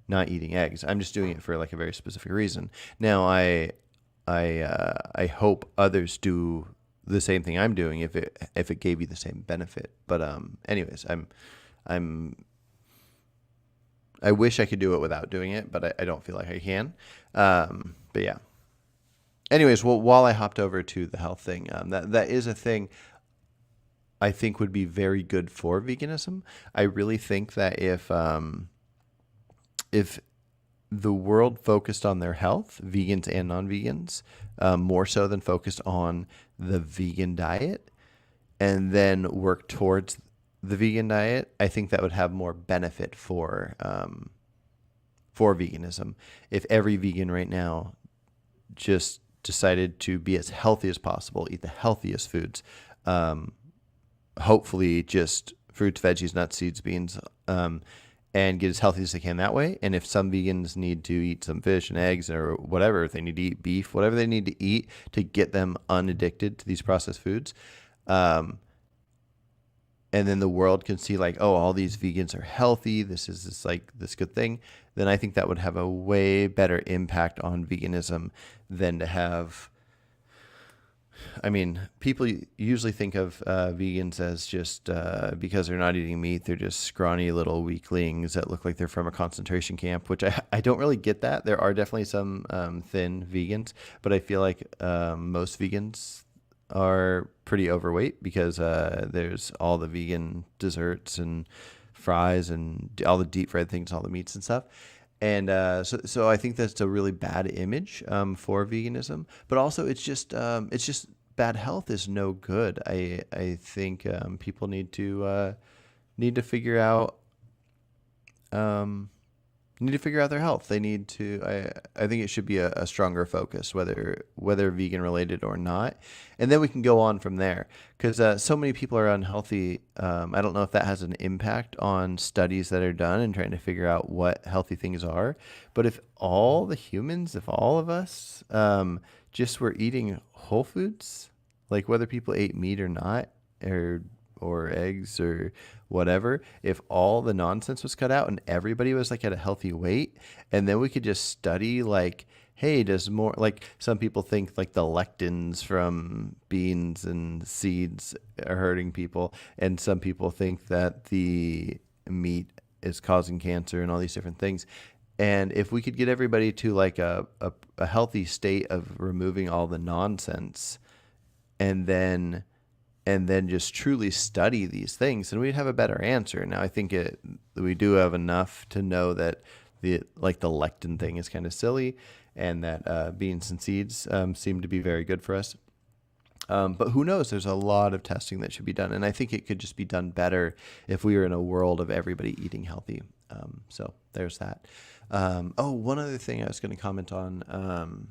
not eating eggs. I'm just doing it for like a very specific reason. Now I hope others do the same thing I'm doing if it gave you the same benefit. But anyways, I wish I could do it without doing it, but I don't feel like I can. But yeah. Anyways, well, while I hopped over to the health thing, that is a thing I think would be very good for veganism. I really think that if the world focused on their health, vegans and non-vegans, more so than focused on the vegan diet, and then work towards the vegan diet, I think that would have more benefit for veganism. If every vegan right now just decided to be as healthy as possible, eat the healthiest foods, hopefully just fruits, veggies, nuts, seeds, beans, and get as healthy as they can that way. And if some vegans need to eat some fish and eggs or whatever, if they need to eat beef, whatever they need to eat to get them unaddicted to these processed foods, and then the world can see like, oh, all these vegans are healthy, this is this good thing, then I think that would have a way better impact on veganism than to have, I mean, people usually think of vegans as just because they're not eating meat, they're just scrawny little weaklings that look like they're from a concentration camp, which I don't really get that. There are definitely some thin vegans, but I feel like most vegans are pretty overweight because there's all the vegan desserts and fries and all the deep fried things, all the meats and stuff. And so I think that's a really bad image for veganism. But also, it's just bad health is no good. I think people need to figure out um, need to figure out their health. They need to. I think it should be a stronger focus, whether vegan related or not, and then we can go on from there. Because so many people are unhealthy. I don't know if that has an impact on studies that are done and trying to figure out what healthy things are. But if all the humans, if all of us, just were eating whole foods, like whether people ate meat or not, or eggs or whatever, if all the nonsense was cut out and everybody was like at a healthy weight, and then we could just study like, hey, does more, like some people think like the lectins from beans and seeds are hurting people, and some people think that the meat is causing cancer and all these different things. And if we could get everybody to like a healthy state of removing all the nonsense, and then just truly study these things, and we'd have a better answer. Now, I think we do have enough to know that the lectin thing is kind of silly, and that beans and seeds seem to be very good for us. But who knows? There's a lot of testing that should be done, and I think it could just be done better if we were in a world of everybody eating healthy. So there's that. One other thing I was going to comment on.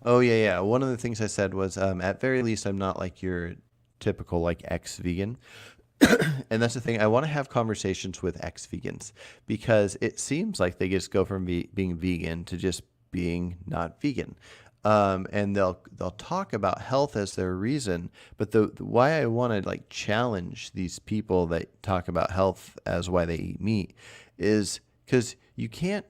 Yeah. One of the things I said was, at very least, I'm not like your typical like ex-vegan. And that's the thing. I want to have conversations with ex-vegans, because it seems like they just go from being vegan to just being not vegan. And they'll talk about health as their reason, but the why I want to like challenge these people that talk about health as why they eat meat is because you can't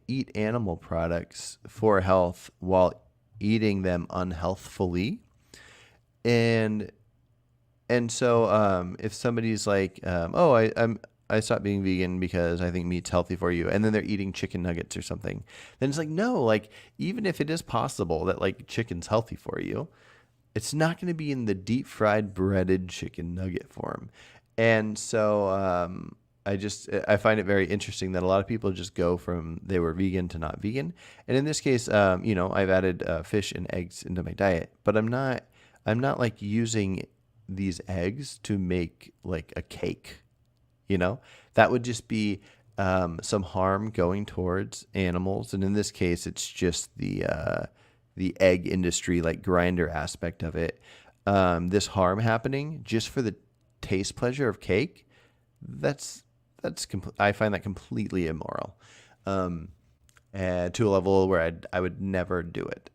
eat animal products for health while eating them unhealthfully. And so if somebody's like, I stopped being vegan because I think meat's healthy for you, and then they're eating chicken nuggets or something, then it's like, no, like even if it is possible that like chicken's healthy for you, it's not going to be in the deep fried breaded chicken nugget form. And so I find it very interesting that a lot of people just go from they were vegan to not vegan. And in this case, I've added fish and eggs into my diet, but I'm not like using these eggs to make like a cake. That would just be some harm going towards animals. And in this case, it's just the egg industry, like grinder aspect of it. This harm happening just for the taste pleasure of cake. I find that completely immoral, to a level where I would never do it.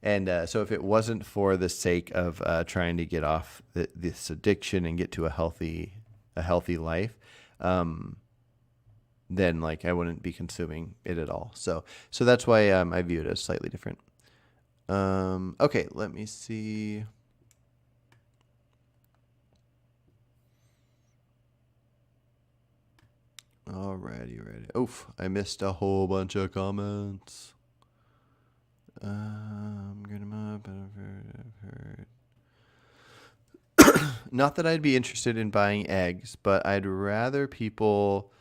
And so if it wasn't for the sake of trying to get off this addiction and get to a healthy life, then like I wouldn't be consuming it at all. So that's why I view it as slightly different. Okay, let me see. Alrighty. Oof, I missed a whole bunch of comments. I'm gonna I've heard. Not that I'd be interested in buying eggs, but I'd rather people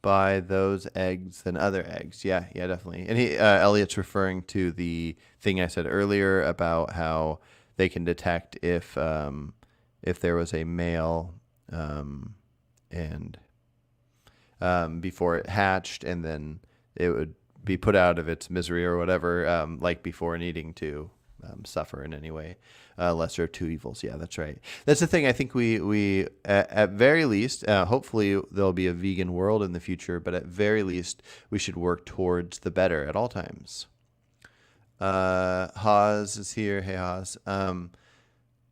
buy those eggs than other eggs. Yeah, definitely. And Elliot's referring to the thing I said earlier about how they can detect if there was a male and before it hatched, and then it would be put out of its misery or whatever, like before needing to suffer in any way. Lesser of two evils. Yeah, that's right. That's the thing. I think we at very least, hopefully there'll be a vegan world in the future, but at very least we should work towards the better at all times. Haas is here. Hey, Haas.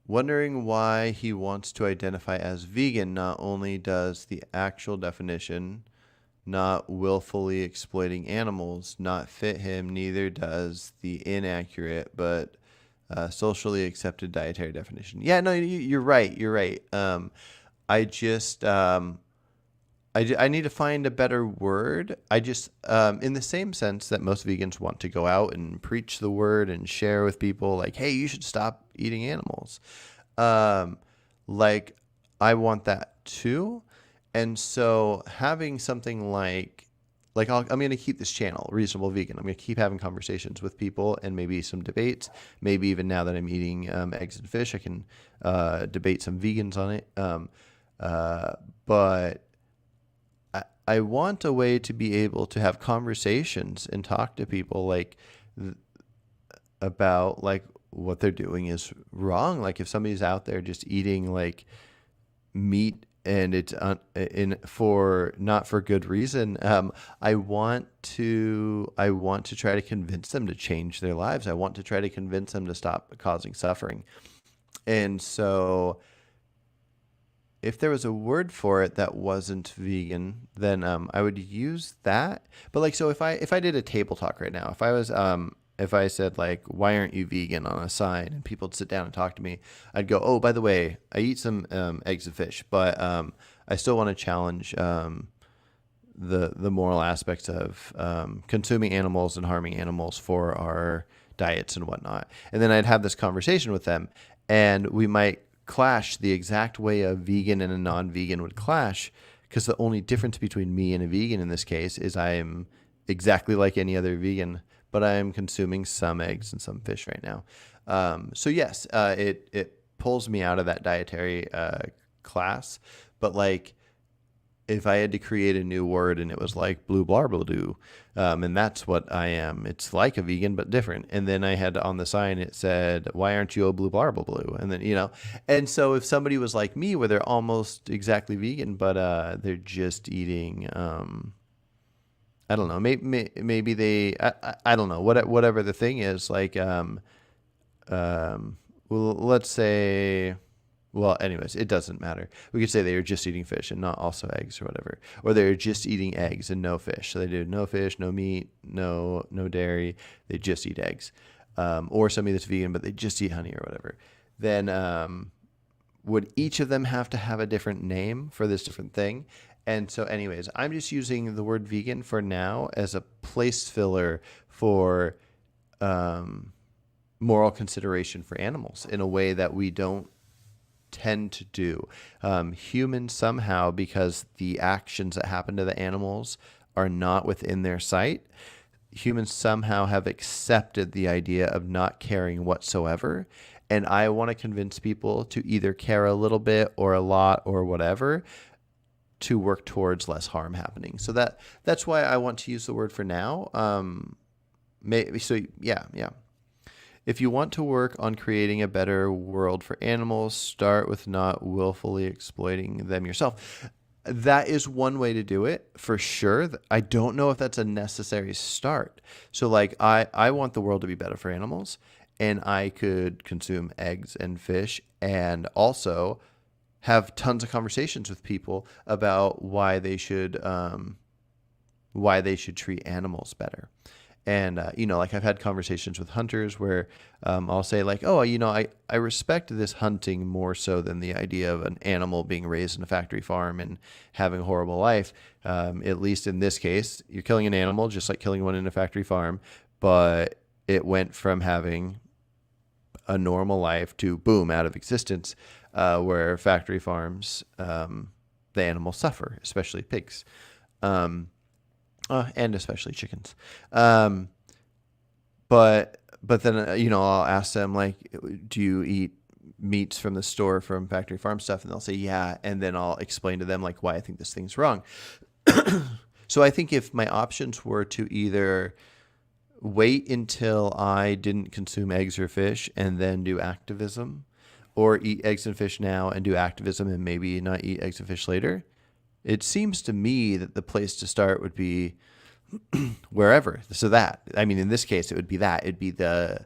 Wondering why he wants to identify as vegan. Not only does the actual definition, not willfully exploiting animals, not fit him, neither does the inaccurate but socially accepted dietary definition. Yeah, no, you're right. I just I need to find a better word. I just, in the same sense that most vegans want to go out and preach the word and share with people, like, hey, you should stop eating animals. Um, like, I want that too. And so having something like I'm going to keep this channel, Reasonable Vegan. I'm going to keep having conversations with people and maybe some debates. Maybe even now that I'm eating eggs and fish, I can debate some vegans on it. But I want a way to be able to have conversations and talk to people about like what they're doing is wrong. Like if somebody's out there just eating like meat and it's for not for good reason, I want to try to convince them to change their lives. I want to try to convince them to stop causing suffering. And so if there was a word for it that wasn't vegan, then I would use that. But like, so if I did a table talk right now, if I said like, why aren't you vegan on a sign, and people would sit down and talk to me, I'd go, oh, by the way, I eat some eggs and fish, but I still want to challenge the moral aspects of consuming animals and harming animals for our diets and whatnot. And then I'd have this conversation with them, and we might clash the exact way a vegan and a non-vegan would clash, because the only difference between me and a vegan in this case is I am exactly like any other vegan, but I am consuming some eggs and some fish right now. So yes, it pulls me out of that dietary class. But like, if I had to create a new word and it was like blue blah blah blue, and that's what I am. It's like a vegan but different. And then I had on the sign it said, "Why aren't you a blue blah blah blue?" And then and so if somebody was like me, where they're almost exactly vegan, but they're just eating, I don't know, maybe they, I don't know, whatever the thing is, like, well, let's say. Well, anyways, it doesn't matter. We could say they were just eating fish and not also eggs or whatever. Or they're just eating eggs and no fish. So they do no fish, no meat, no dairy. They just eat eggs. Or somebody that's vegan, but they just eat honey or whatever. Then would each of them have to have a different name for this different thing? And so anyways, I'm just using the word vegan for now as a place filler for moral consideration for animals in a way that we don't tend to do. Humans somehow, because the actions that happen to the animals are not within their sight, humans somehow have accepted the idea of not caring whatsoever. And I want to convince people to either care a little bit or a lot or whatever to work towards less harm happening. So that's why I want to use the word for now. Yeah. If you want to work on creating a better world for animals, start with not willfully exploiting them yourself. That is one way to do it, for sure. I don't know if that's a necessary start. So like I want the world to be better for animals, and I could consume eggs and fish and also have tons of conversations with people about why they should treat animals better. And, like I've had conversations with hunters where I'll say like, oh, I respect this hunting more so than the idea of an animal being raised in a factory farm and having a horrible life. At least in this case, you're killing an animal just like killing one in a factory farm, but it went from having a normal life to boom, out of existence, where factory farms, the animals suffer, especially pigs. And especially chickens. But then, I'll ask them like, do you eat meats from the store from factory farm stuff? And they'll say, yeah. And then I'll explain to them like why I think this thing's wrong. So I think if my options were to either wait until I didn't consume eggs or fish and then do activism, or eat eggs and fish now and do activism and maybe not eat eggs and fish later, it seems to me that the place to start would be wherever. So in this case, it would be that. It'd be the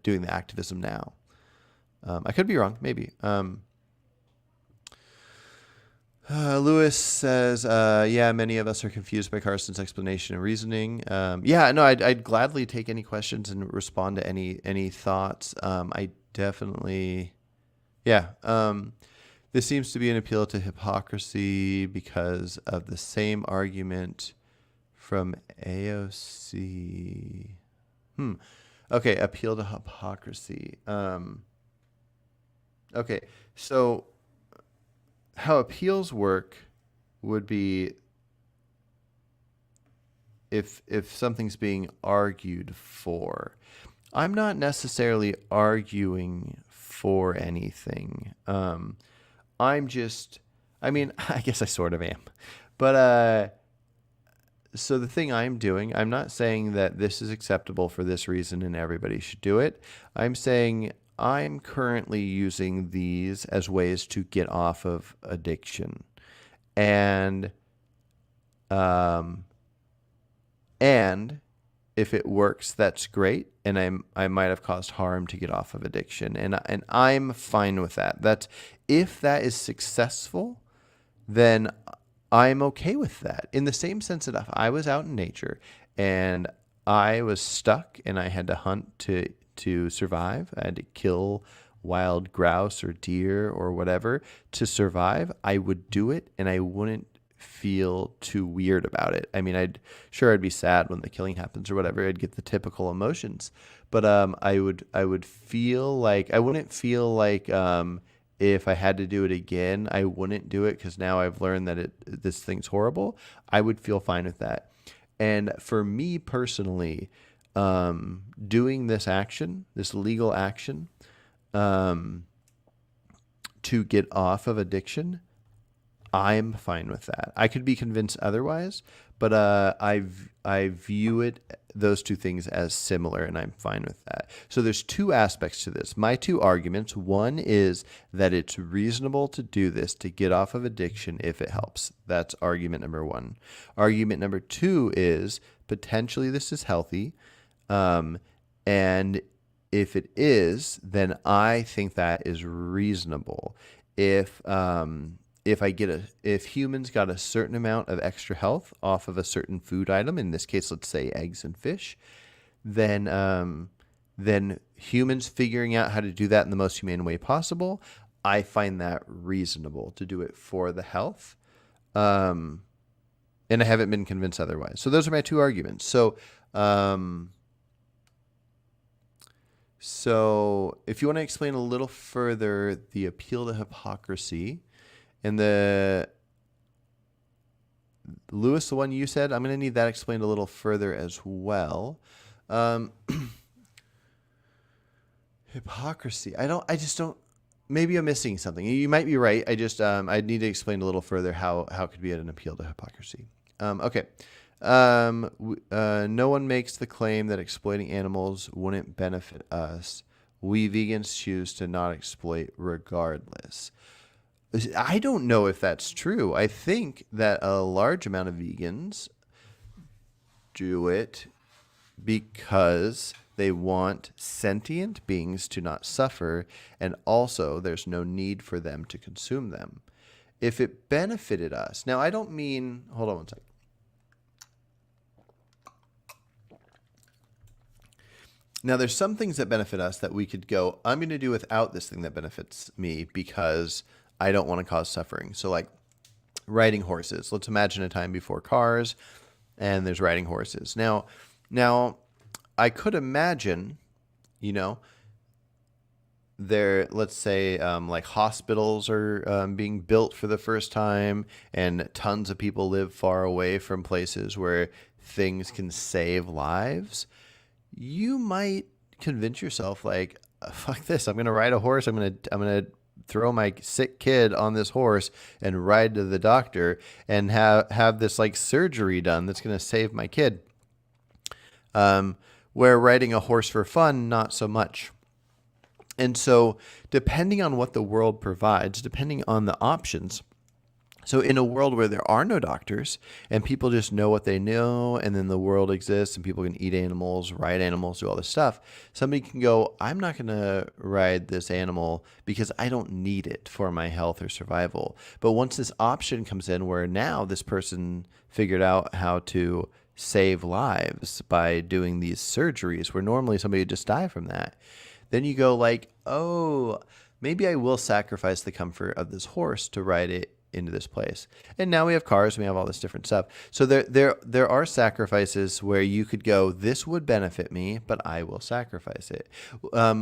doing the activism now. I could be wrong, maybe. Lewis says, yeah, many of us are confused by Carson's explanation and reasoning. I'd gladly take any questions and respond to any thoughts. I definitely, yeah. This seems to be an appeal to hypocrisy because of the same argument from AOC. Okay, appeal to hypocrisy. Okay, so how appeals work would be if something's being argued for. I'm not necessarily arguing for anything. I guess I sort of am. But so the thing I'm doing, I'm not saying that this is acceptable for this reason and everybody should do it. I'm saying I'm currently using these as ways to get off of addiction. And if it works, that's great. And I might have caused harm to get off of addiction. And I'm fine with that. If that is successful, then I'm okay with that. In the same sense that if I was out in nature and I was stuck and I had to hunt to survive, I had to kill wild grouse or deer or whatever to survive, I would do it and I wouldn't feel too weird about it. I mean, I'd be sad when the killing happens or whatever. I'd get the typical emotions, but I would feel like I wouldn't feel like if I had to do it again, I wouldn't do it because now I've learned that this thing's horrible. I would feel fine with that. And for me personally, doing this action, this legal action, to get off of addiction, I'm fine with that. I could be convinced otherwise, but I view those two things as similar, and I'm fine with that. So there's two aspects to this. My two arguments. One is that it's reasonable to do this to get off of addiction if it helps. That's argument number one. Argument number two is potentially this is healthy, and if it is, then I think that is reasonable. If humans got a certain amount of extra health off of a certain food item, in this case, let's say eggs and fish, then humans figuring out how to do that in the most humane way possible, I find that reasonable to do it for the health. And I haven't been convinced otherwise. So those are my two arguments. So if you want to explain a little further the appeal to hypocrisy, and Lewis, the one you said, I'm going to need that explained a little further as well. Hypocrisy. Maybe I'm missing something. You might be right. I need to explain a little further how it could be an appeal to hypocrisy. Okay. No one makes the claim that exploiting animals wouldn't benefit us. We vegans choose to not exploit regardless. I don't know if that's true. I think that a large amount of vegans do it because they want sentient beings to not suffer, and also there's no need for them to consume them. If it benefited us, now I don't mean, hold on one second. Now there's some things that benefit us that we could go, I'm going to do without this thing that benefits me because I don't want to cause suffering. So like riding horses. Let's imagine a time before cars and there's riding horses. Now I could imagine, let's say like hospitals are being built for the first time and tons of people live far away from places where things can save lives. You might convince yourself like, fuck this, I'm going to ride a horse. I'm going to throw my sick kid on this horse and ride to the doctor and have this like surgery done that's going to save my kid. Where riding a horse for fun, not so much. And so depending on what the world provides, depending on the options, so in a world where there are no doctors and people just know what they know, and then the world exists and people can eat animals, ride animals, do all this stuff, somebody can go, I'm not going to ride this animal because I don't need it for my health or survival. But once this option comes in where now this person figured out how to save lives by doing these surgeries where normally somebody would just die from that, then you go like, oh, maybe I will sacrifice the comfort of this horse to ride it into this place. And now we have cars, we have all this different stuff. So there are sacrifices where you could go, this would benefit me, but I will sacrifice it.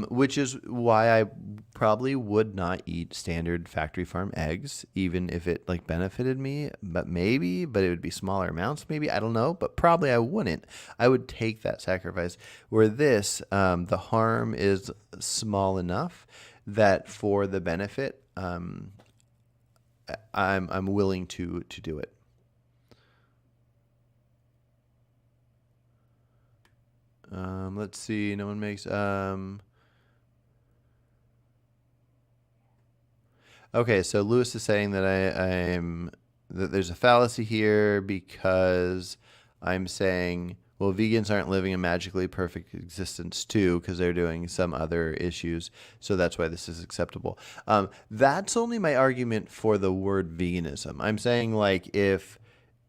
Which is why I probably would not eat standard factory farm eggs, even if it like benefited me, but it would be smaller amounts, maybe, I don't know, but probably I wouldn't. I would take that sacrifice. Where this, the harm is small enough that for the benefit, I'm willing to do it. Let's see. No one makes. Okay, so Lewis is saying that that there's a fallacy here because I'm saying, well, vegans aren't living a magically perfect existence too, because they're doing some other issues. So that's why this is acceptable. That's only my argument for the word veganism. I'm saying like if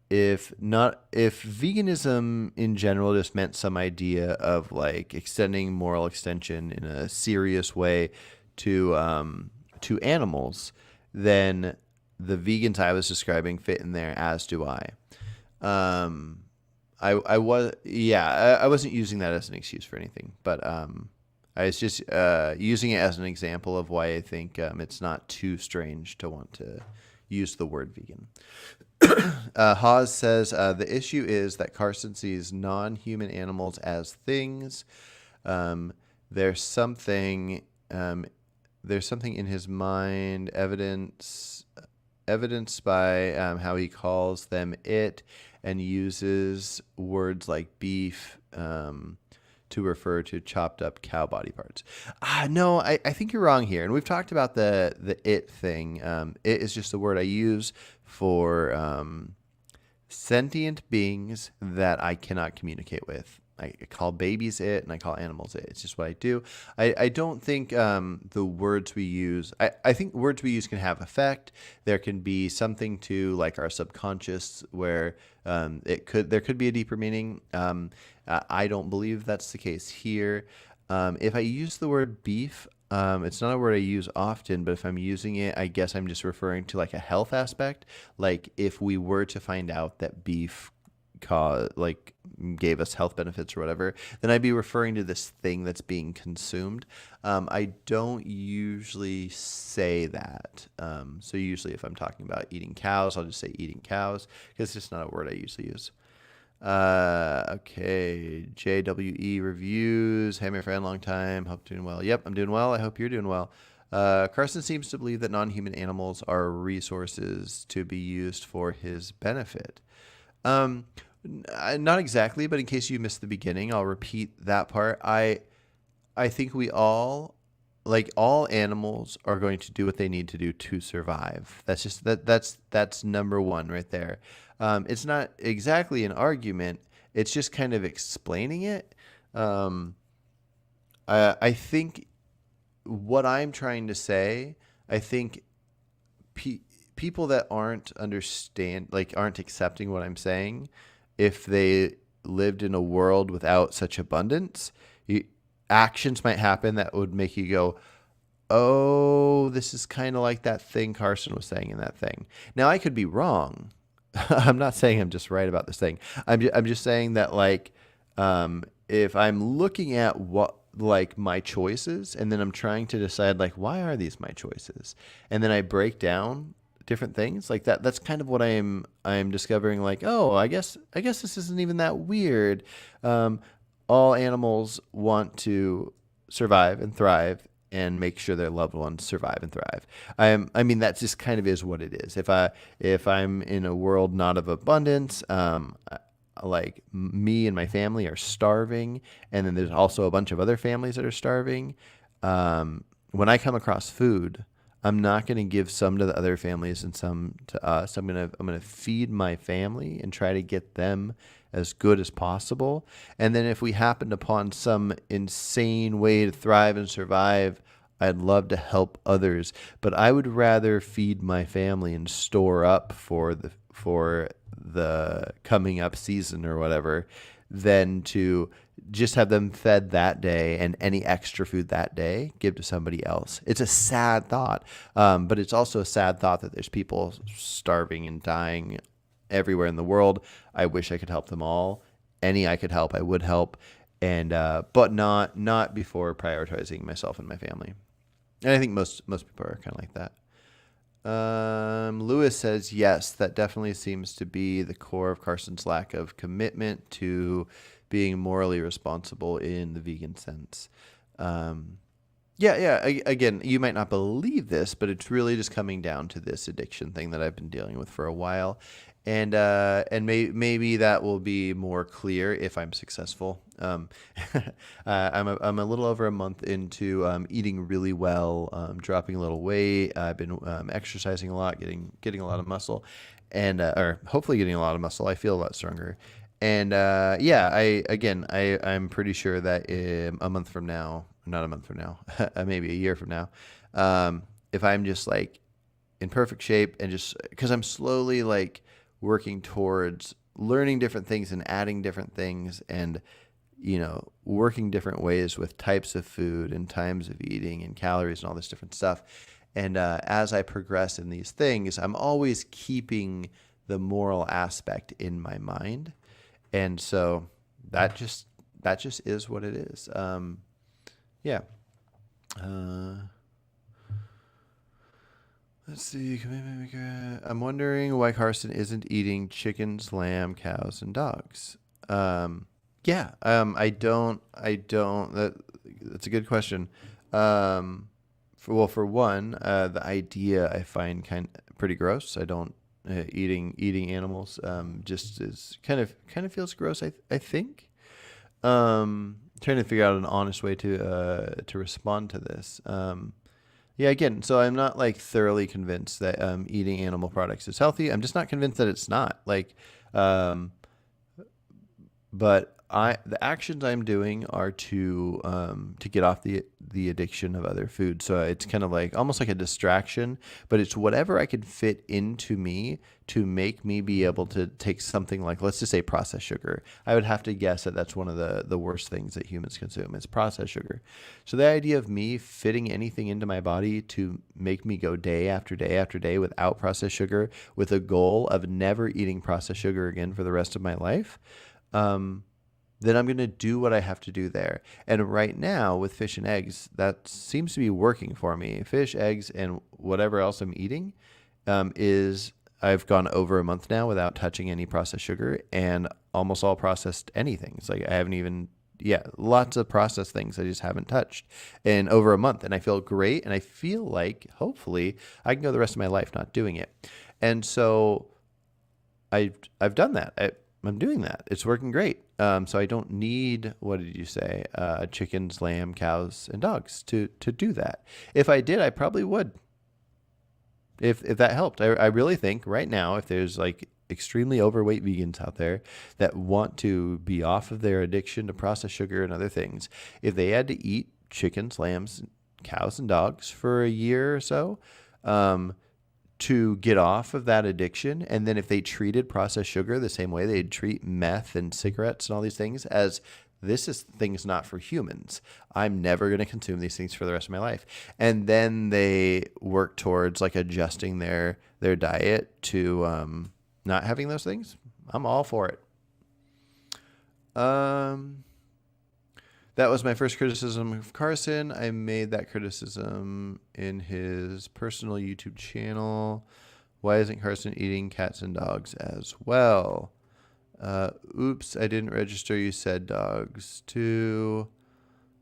veganism in general just meant some idea of like extending moral extension in a serious way to animals, then the vegans I was describing fit in there, as do I. I wasn't using that as an excuse for anything, but I was just using it as an example of why I think it's not too strange to want to use the word vegan. Hawes says the issue is that Carson sees non-human animals as things. There's something in his mind, evidenced by how he calls them it, and uses words like beef to refer to chopped up cow body parts. No, I think you're wrong here. And we've talked about the it thing. It is just a word I use for sentient beings that I cannot communicate with. I call babies it, and I call animals it. It's just what I do. I don't think the words we use, I think words we use can have effect. There can be something to like our subconscious where there could be a deeper meaning. I don't believe that's the case here. If I use the word beef, it's not a word I use often, but if I'm using it, I guess I'm just referring to like a health aspect. Like if we were to find out that beef gave us health benefits or whatever, then I'd be referring to this thing that's being consumed. I don't usually say that. So usually if I'm talking about eating cows, I'll just say eating cows because it's just not a word I usually use. Okay. JWE reviews. Hey, my friend, long time. Hope you're doing well. Yep, I'm doing well. I hope you're doing well. Carson seems to believe that non-human animals are resources to be used for his benefit. Not exactly, but in case you missed the beginning, I'll repeat that part. I think we all, like all animals, are going to do what they need to do to survive. That's just that's number one right there. It's not exactly an argument. It's just kind of explaining it. I think what I'm trying to say, I think people that aren't accepting what I'm saying, if they lived in a world without such abundance, actions might happen that would make you go, oh, this is kind of like that thing Carson was saying in that thing. Now, I could be wrong. I'm not saying I'm just right about this thing. I'm just saying that like if I'm looking at what like my choices and then I'm trying to decide like why are these my choices, and then I break down different things like that, that's kind of what I'm discovering, like, oh, I guess this isn't even that weird. All animals want to survive and thrive and make sure their loved ones survive and thrive. I mean that just kind of is what it is. If I'm in a world not of abundance, like me and my family are starving, and then there's also a bunch of other families that are starving. When I come across food, I'm not going to give some to the other families and some to us. I'm going to feed my family and try to get them as good as possible. And then if we happened upon some insane way to thrive and survive, I'd love to help others. But I would rather feed my family and store up for the coming up season or whatever than to just have them fed that day, and any extra food that day give to somebody else. It's a sad thought, but it's also a sad thought that there's people starving and dying everywhere in the world. I wish I could help them all. Any I could help, I would help, and but not before prioritizing myself and my family. And I think most people are kind of like that. Lewis says, yes, that definitely seems to be the core of Carson's lack of commitment to being morally responsible in the vegan sense. Yeah. Again, you might not believe this, but it's really just coming down to this addiction thing that I've been dealing with for a while. Maybe that will be more clear if I'm successful. I'm a little over a month into eating really well, dropping a little weight. I've been exercising a lot, getting a lot of muscle, and or hopefully getting a lot of muscle. I feel a lot stronger. And I'm pretty sure that a month from now, not a month from now, maybe a year from now, if I'm just like in perfect shape and just because I'm slowly like working towards learning different things and adding different things and, working different ways with types of food and times of eating and calories and all this different stuff. And as I progress in these things, I'm always keeping the moral aspect in my mind. And so that just is what it is. Yeah. Let's see. I'm wondering why Carson isn't eating chickens, lamb, cows, and dogs. I don't. That's a good question. For one, the idea I find pretty gross. I don't eating animals. Just is kind of feels gross. I think. Trying to figure out an honest way to respond to this. Yeah, again, so I'm not like thoroughly convinced that eating animal products is healthy. I'm just not convinced that it's not. But the actions I'm doing are to get off the addiction of other food. So it's kind of like almost like a distraction, but it's whatever I could fit into me to make me be able to take something like, let's just say processed sugar. I would have to guess that that's one of the worst things that humans consume is processed sugar. So the idea of me fitting anything into my body to make me go day after day after day without processed sugar with a goal of never eating processed sugar again for the rest of my life, then I'm going to do what I have to do there. And right now with fish and eggs, that seems to be working for me. Fish, eggs, and whatever else I'm eating I've gone over a month now without touching any processed sugar and almost all processed anything. It's like I haven't even, lots of processed things I just haven't touched in over a month. And I feel great. And I feel like hopefully I can go the rest of my life not doing it. And so I've done that. I'm doing that. It's working great. So I don't need, what did you say? Chickens, lamb, cows, and dogs to do that. If I did, I probably would. If that helped. I really think right now, if there's like extremely overweight vegans out there that want to be off of their addiction to processed sugar and other things, if they had to eat chickens, lambs, cows, and dogs for a year or so, to get off of that addiction. And then if they treated processed sugar the same way they'd treat meth and cigarettes and all these things as this is things not for humans. I'm never going to consume these things for the rest of my life. And then they work towards like adjusting their diet to not having those things. I'm all for it. That was my first criticism of Carson. I made that criticism in his personal YouTube channel. Why isn't Carson eating cats and dogs as well? Oops, I didn't register. You said dogs too.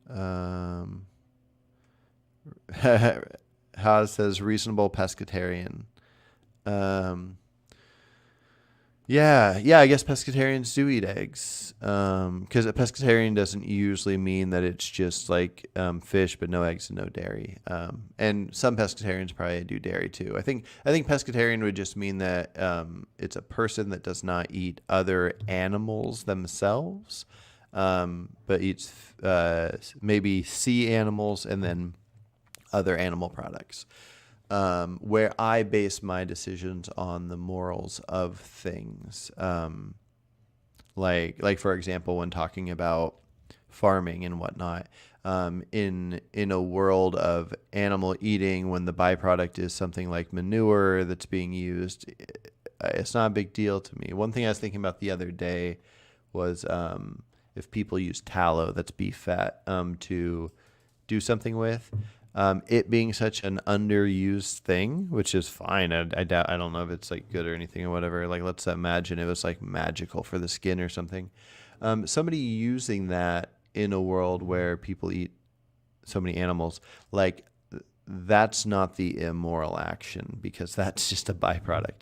Haas says reasonable pescatarian. Yeah, I guess pescatarians do eat eggs. Because a pescatarian doesn't usually mean that it's just like fish, but no eggs and no dairy. And some pescatarians probably do dairy too. I think pescatarian would just mean that it's a person that does not eat other animals themselves, but eats maybe sea animals and then other animal products. Where I base my decisions on the morals of things. Like for example, when talking about farming and whatnot. In a world of animal eating, when the byproduct is something like manure that's being used, it's not a big deal to me. One thing I was thinking about the other day was if people use tallow, that's beef fat, to do something with. It being such an underused thing, which is fine. I doubt, I don't know if it's like good or anything or whatever. Like, let's imagine it was like magical for the skin or something. Somebody using that in a world where people eat so many animals, like that's not the immoral action because that's just a byproduct.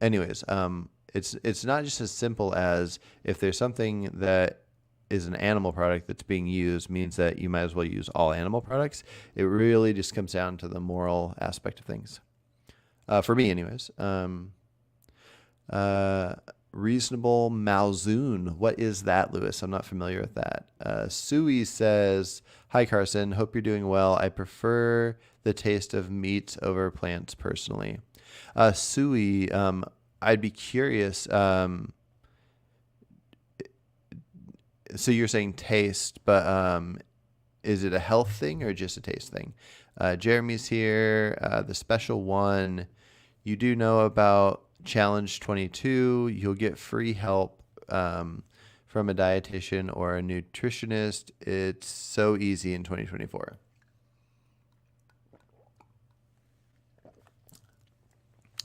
Anyways, it's not just as simple as if there's something that is an animal product that's being used means that you might as well use all animal products. It really just comes down to the moral aspect of things. For me, anyways. Reasonable Malzoon. What is that, Lewis? I'm not familiar with that. Sui says, "Hi, Carson. Hope you're doing well. I prefer the taste of meats over plants personally." Sui, I'd be curious. So you're saying taste, but is it a health thing or just a taste thing? Jeremy's here. The special one. You do know about Challenge 22. You'll get free help from a dietitian or a nutritionist. It's so easy in 2024.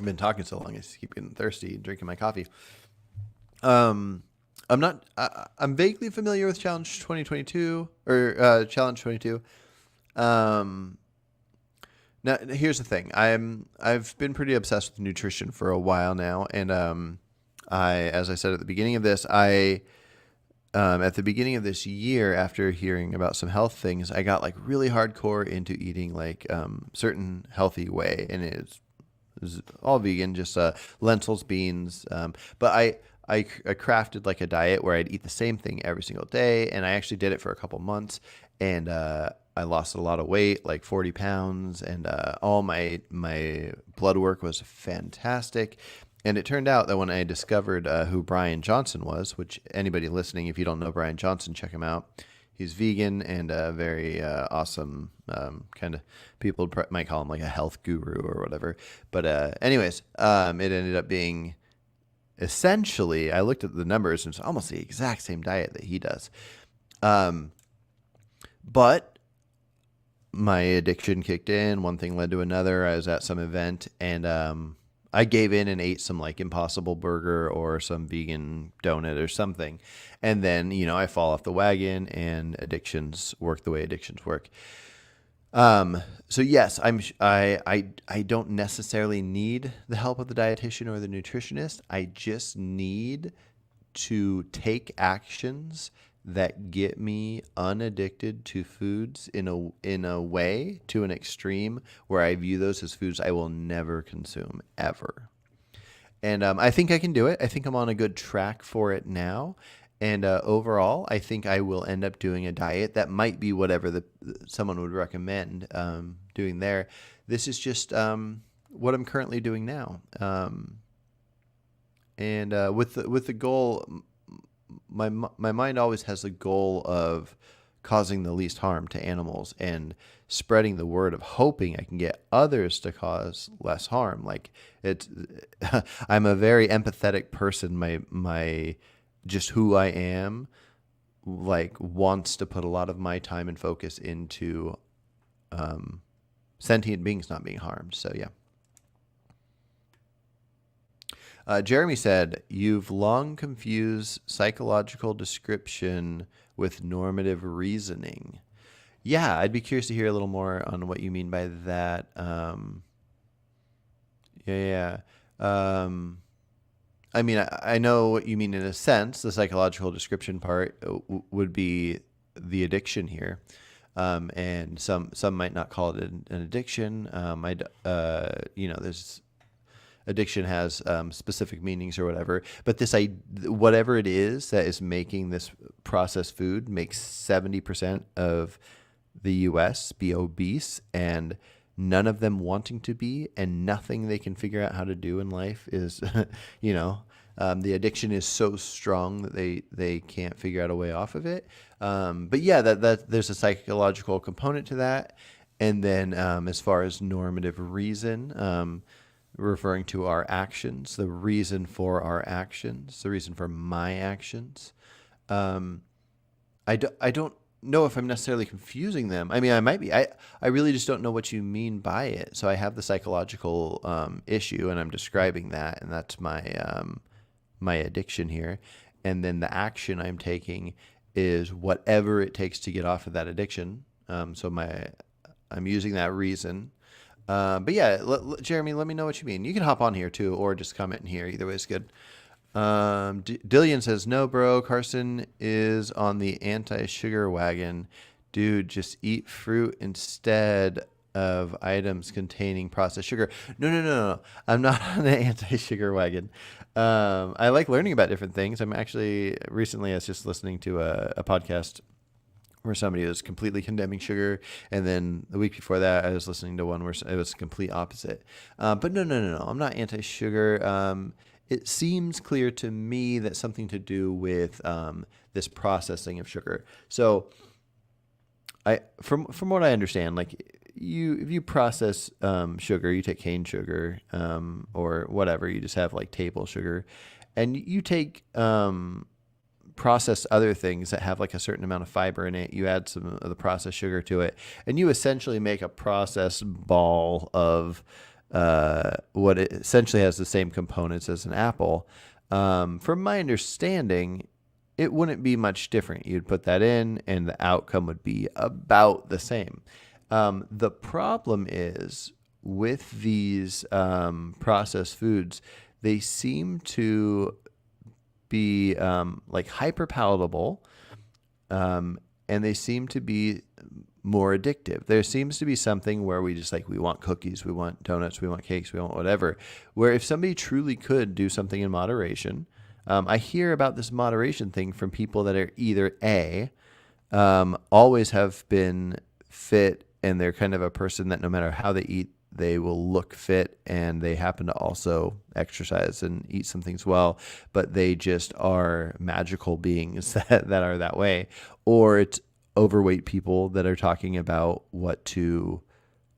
I've been talking so long, I just keep getting thirsty and drinking my coffee. I'm vaguely familiar with Challenge 2022 or Challenge 22. Now, here's the thing. I've been pretty obsessed with nutrition for a while now, and as I said at the beginning of this, at the beginning of this year, after hearing about some health things, I got like really hardcore into eating like certain healthy way, and it's all vegan, just lentils, beans. But I crafted like a diet where I'd eat the same thing every single day, and I actually did it for a couple months, and I lost a lot of weight, like 40 pounds, and all my blood work was fantastic. And it turned out that when I discovered who Brian Johnson was, which anybody listening, if you don't know Brian Johnson, check him out. He's vegan and very awesome, kind of, people might call him like a health guru or whatever. But anyways, it ended up being essentially, I looked at the numbers and it's almost the exact same diet that he does. But my addiction kicked in. One thing led to another. I was at some event and I gave in and ate some like Impossible Burger or some vegan donut or something. And then, I fall off the wagon and addictions work the way addictions work. So yes, I don't necessarily need the help of the dietitian or the nutritionist. I just need to take actions that get me unaddicted to foods in a way, to an extreme where I view those as foods I will never consume ever. And I think I can do it. I think I'm on a good track for it now. And overall, I think I will end up doing a diet that might be whatever someone would recommend doing there. This is just what I'm currently doing now. And with the goal, my mind always has the goal of causing the least harm to animals and spreading the word of hoping I can get others to cause less harm. Like I'm a very empathetic person. My just who I am, like, wants to put a lot of my time and focus into sentient beings not being harmed. So yeah. Jeremy said, "You've long confused psychological description with normative reasoning." Yeah, I'd be curious to hear a little more on what you mean by that. Yeah. I mean, I know what you mean in a sense. The psychological description part would be the addiction here. And some might not call it an addiction. There's addiction has specific meanings or whatever. But whatever it is that is making this processed food makes 70% of the U.S. be obese, and none of them wanting to be, and nothing they can figure out how to do in life is, The addiction is so strong that they can't figure out a way off of it. But yeah, that there's a psychological component to that. And then as far as normative reason, referring to our actions, the reason for our actions, the reason for my actions. I don't know if I'm necessarily confusing them. I mean, I might be. I really just don't know what you mean by it. So I have the psychological issue, and I'm describing that, and that's my addiction here. And then the action I'm taking is whatever it takes to get off of that addiction. I'm using that reason. But yeah, Jeremy, let me know what you mean. You can hop on here too, or just comment in here. Either way is good. Dillian says, no, bro. Carson is on the anti-sugar wagon. Dude, just eat fruit instead of items containing processed sugar. No. I'm not on the anti-sugar wagon. I like learning about different things. I was just listening to a podcast where somebody was completely condemning sugar, and then the week before that, I was listening to one where it was complete opposite. But no. I'm not anti-sugar. It seems clear to me that something to do with this processing of sugar. So, from what I understand, like if you process sugar, you take cane sugar or whatever, you just have like table sugar, and you take process other things that have like a certain amount of fiber in it. You add some of the processed sugar to it, and you essentially make a processed ball of what it essentially has the same components as an apple. From my understanding, it wouldn't be much different. You'd put that in, and the outcome would be about the same. The problem is with these processed foods, they seem to be like hyper palatable, and they seem to be more addictive. There seems to be something where we want cookies, we want donuts, we want cakes, we want whatever, where if somebody truly could do something in moderation, I hear about this moderation thing from people that are either always have been fit, and they're kind of a person that no matter how they eat, they will look fit, and they happen to also exercise and eat some things well, but they just are magical beings that are that way. Or it's overweight people that are talking about what you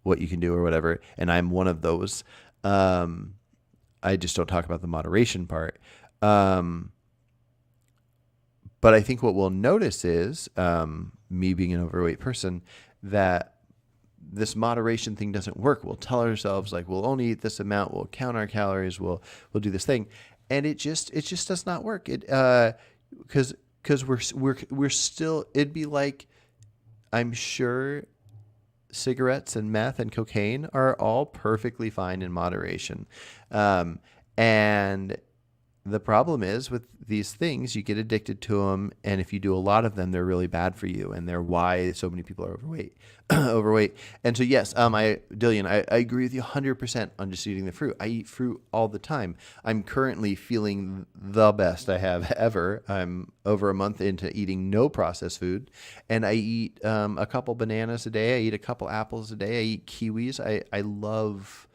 can do or whatever. And I'm one of those. I just don't talk about the moderation part. But I think what we'll notice is, me being an overweight person, that this moderation thing doesn't work. We'll tell ourselves like, we'll only eat this amount. We'll count our calories. We'll do this thing. And it just does not work. Cause we're still, it'd be like, I'm sure cigarettes and meth and cocaine are all perfectly fine in moderation. And the problem is with these things, you get addicted to them, and if you do a lot of them, they're really bad for you, and they're why so many people are overweight. And so, yes, Dillian, I agree with you 100% on just eating the fruit. I eat fruit all the time. I'm currently feeling the best I have ever. I'm over a month into eating no processed food, and I eat a couple bananas a day. I eat a couple apples a day. I eat kiwis. I love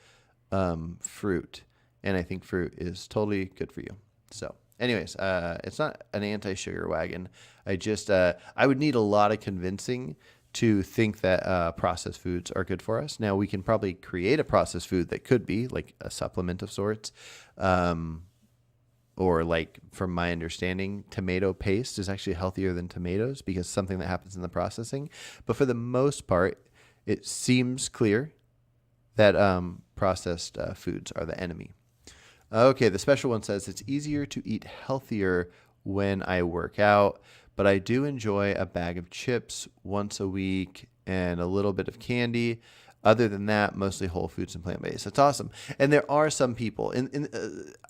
fruit. And I think fruit is totally good for you. So anyways, it's not an anti-sugar wagon. I would need a lot of convincing to think that processed foods are good for us. Now, we can probably create a processed food that could be like a supplement of sorts. Or like, from my understanding, tomato paste is actually healthier than tomatoes because something that happens in the processing. But for the most part, it seems clear that processed foods are the enemy. Okay, the special one says, it's easier to eat healthier when I work out, but I do enjoy a bag of chips once a week and a little bit of candy. Other than that, mostly whole foods and plant-based. That's awesome. And there are some people,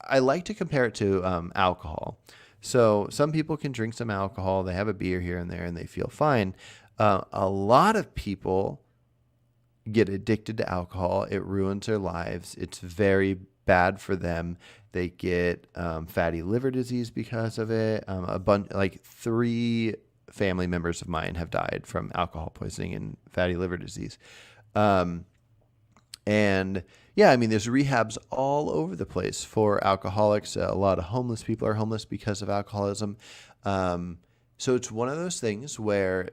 I like to compare it to alcohol. So some people can drink some alcohol, they have a beer here and there, and they feel fine. A lot of people get addicted to alcohol. It ruins their lives. It's very bad for them. They get fatty liver disease because of it. Like 3 family members of mine have died from alcohol poisoning and fatty liver disease. And yeah, I mean, there's rehabs all over the place for alcoholics. A lot of homeless people are homeless because of alcoholism. Um, so it's one of those things where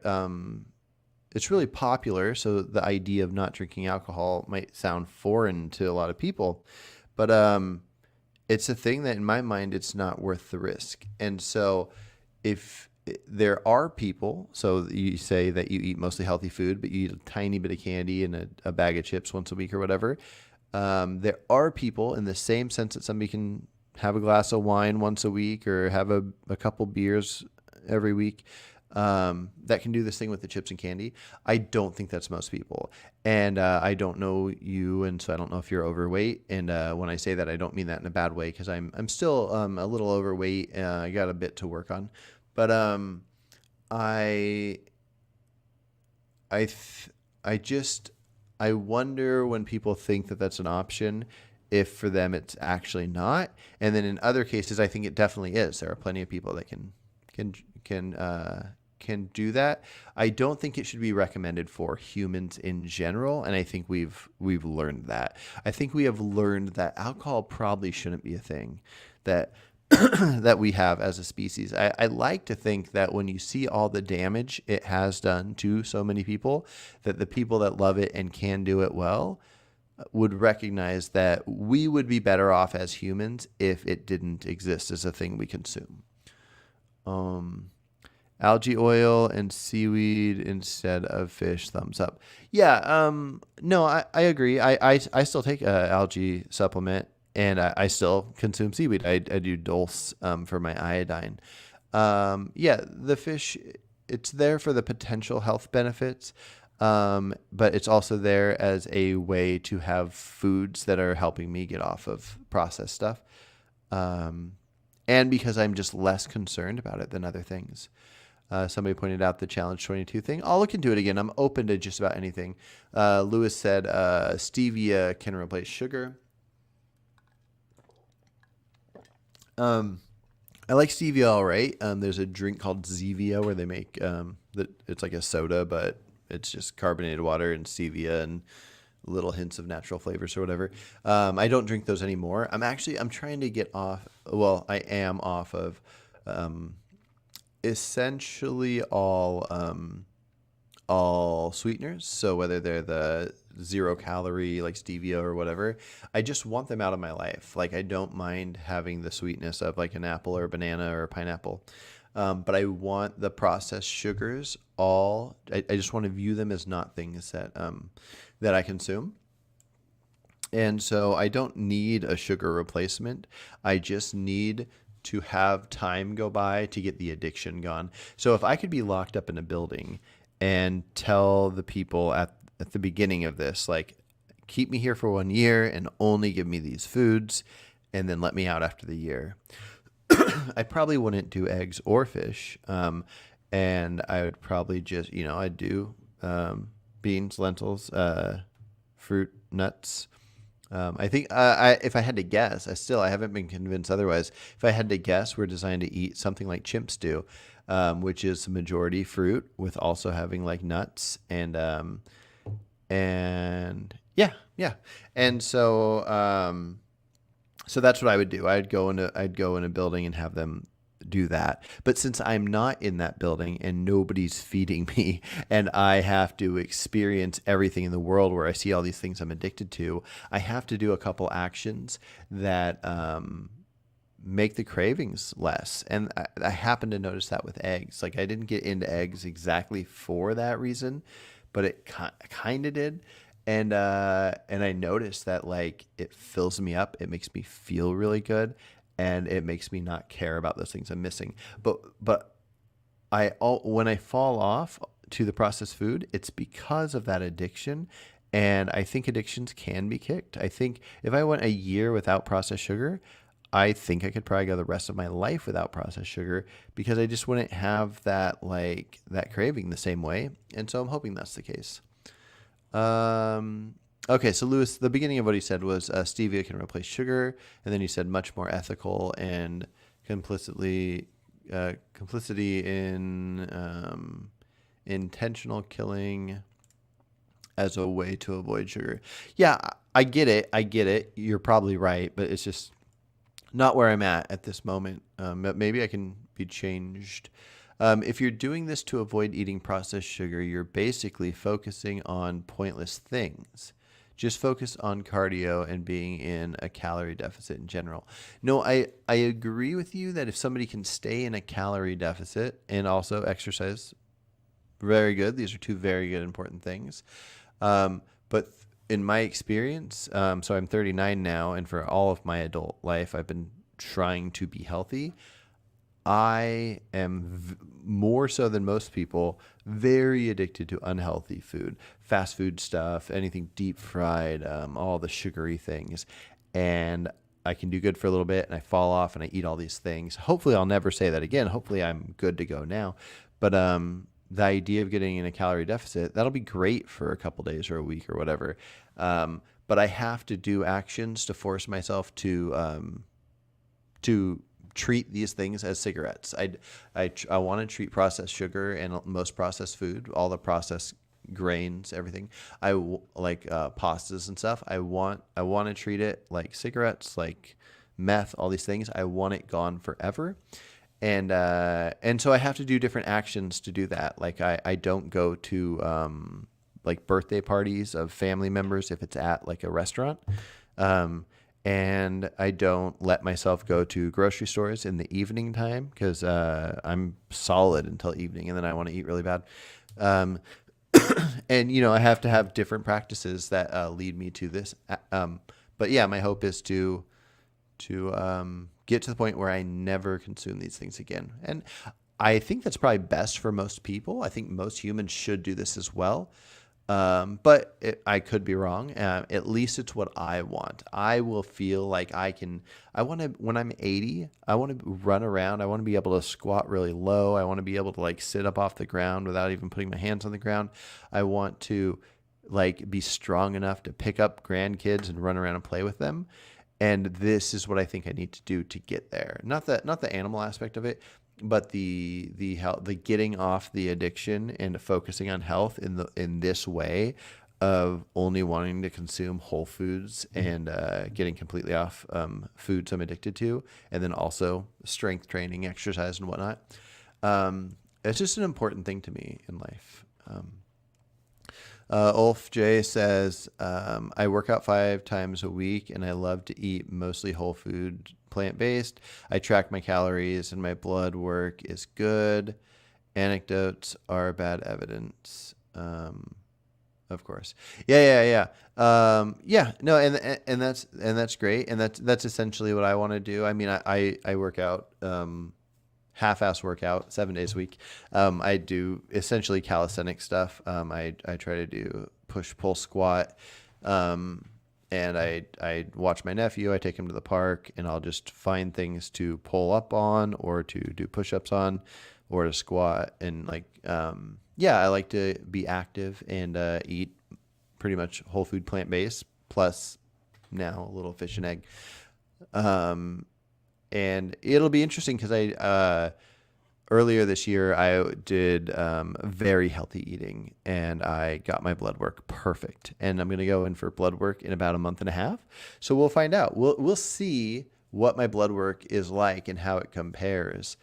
it's really popular. So the idea of not drinking alcohol might sound foreign to a lot of people, but it's a thing that in my mind, it's not worth the risk. And so if there are people, so you say that you eat mostly healthy food, but you eat a tiny bit of candy and a bag of chips once a week or whatever. There are people in the same sense that somebody can have a glass of wine once a week or have a couple beers every week, that can do this thing with the chips and candy. I don't think that's most people. And I don't know you, and so I don't know if you're overweight. And when I say that, I don't mean that in a bad way, because I'm still a little overweight. I got a bit to work on. But I I th- I just I wonder when people think that that's an option, if for them it's actually not. And then in other cases, I think it definitely is. There are plenty of people that can can can do that. I don't think it should be recommended for humans in general, and I think we've learned that. I think we have learned that alcohol probably shouldn't be a thing that that we have as a species. I like to think that when you see all the damage it has done to so many people, that the people that love it and can do it well would recognize that we would be better off as humans if it didn't exist as a thing we consume. Um, Algae oil and seaweed instead of fish, thumbs up. Yeah, no, I agree. I still take a algae supplement, and I still consume seaweed. I do dose for my iodine. Yeah, the fish, it's there for the potential health benefits, but it's also there as a way to have foods that are helping me get off of processed stuff. Um, and because I'm just less concerned about it than other things. Somebody pointed out the Challenge 22 thing. I'll look into it again. I'm open to just about anything. Lewis said stevia can replace sugar. I like stevia all right. There's a drink called Zevia where they make that it's like a soda, but it's just carbonated water and stevia and little hints of natural flavors or whatever. I don't drink those anymore. I'm trying to get off. Well, I am off of essentially all sweeteners. So whether they're the 0 calorie like stevia or whatever, I just want them out of my life. Like I don't mind having the sweetness of like an apple or a banana or a pineapple. But I want the processed sugars I just want to view them as not things that I consume. And so I don't need a sugar replacement. I just need to have time go by to get the addiction gone. So if I could be locked up in a building and tell the people at the beginning of this, like, keep me here for 1 year and only give me these foods and then let me out after the year, I probably wouldn't do eggs or fish. And I would probably just, I'd do beans, lentils, fruit, nuts. I think if I had to guess, I haven't been convinced otherwise. If I had to guess, we're designed to eat something like chimps do, which is the majority fruit with also having like nuts and yeah. And so that's what I would do. I'd go in a building and have them do that. But since I'm not in that building and nobody's feeding me and I have to experience everything in the world where I see all these things I'm addicted to, I have to do a couple actions that make the cravings less. And I happen to notice that with eggs. Like I didn't get into eggs exactly for that reason, but it kind of did. And I noticed that like it fills me up. It makes me feel really good, and it makes me not care about those things I'm missing. But when I fall off to the processed food, it's because of that addiction. And I think addictions can be kicked. I think if I went a year without processed sugar, I think I could probably go the rest of my life without processed sugar because I just wouldn't have that craving the same way. And so I'm hoping that's the case. Okay, so Lewis, the beginning of what he said was stevia can replace sugar, and then he said much more ethical and complicity in intentional killing as a way to avoid sugar. Yeah, I get it. I get it. You're probably right, but it's just not where I'm at this moment. Maybe I can be changed. If you're doing this to avoid eating processed sugar, you're basically focusing on pointless things. Just focus on cardio and being in a calorie deficit in general. No, I agree with you that if somebody can stay in a calorie deficit and also exercise, very good. These are two very good, important things. But in my experience, so I'm 39 now, and for all of my adult life, I've been trying to be healthy. I am more so than most people very addicted to unhealthy food, fast food stuff, anything deep fried, all the sugary things. And I can do good for a little bit and I fall off and I eat all these things. Hopefully, I'll never say that again. Hopefully, I'm good to go now. But the idea of getting in a calorie deficit, that'll be great for a couple days or a week or whatever. But I have to do actions to force myself to treat these things as cigarettes. I want to treat processed sugar and most processed food, all the processed grains, everything. Like pastas and stuff. I want to treat it like cigarettes, like meth, all these things. I want it gone forever. And so I have to do different actions to do that. Like I don't go to like birthday parties of family members if it's at like a restaurant. And I don't let myself go to grocery stores in the evening time because I'm solid until evening and then I want to eat really bad. And, I have to have different practices that lead me to this. But yeah, my hope is to get to the point where I never consume these things again. And I think that's probably best for most people. I think most humans should do this as well. But I could be wrong. At least it's what I want. I will feel like when I'm 80, I want to run around. I want to be able to squat really low. I want to be able to like sit up off the ground without even putting my hands on the ground. I want to like be strong enough to pick up grandkids and run around and play with them. And this is what I think I need to do to get there. Not the animal aspect of it, but the health, the getting off the addiction and focusing on health in this way of only wanting to consume whole foods and getting completely off foods I'm addicted to, and then also strength training, exercise, and whatnot. It's just an important thing to me in life. Ulf J says, I work out 5 times a week and I love to eat mostly whole food, plant-based. I track my calories and my blood work is good. Anecdotes are bad evidence. Of course. Yeah. No, and that's great. And that's essentially what I want to do. I mean, I work out, half-ass workout 7 days a week. I do essentially calisthenic stuff. I try to do push, pull, squat. And I watch my nephew. I take him to the park and I'll just find things to pull up on or to do push-ups on or to squat. And I like to be active and eat pretty much whole food, plant-based, plus now a little fish and egg. And it'll be interesting because earlier this year I did very healthy eating and I got my blood work perfect. And I'm going to go in for blood work in about a month and a half. So we'll find out. We'll see what my blood work is like and how it compares.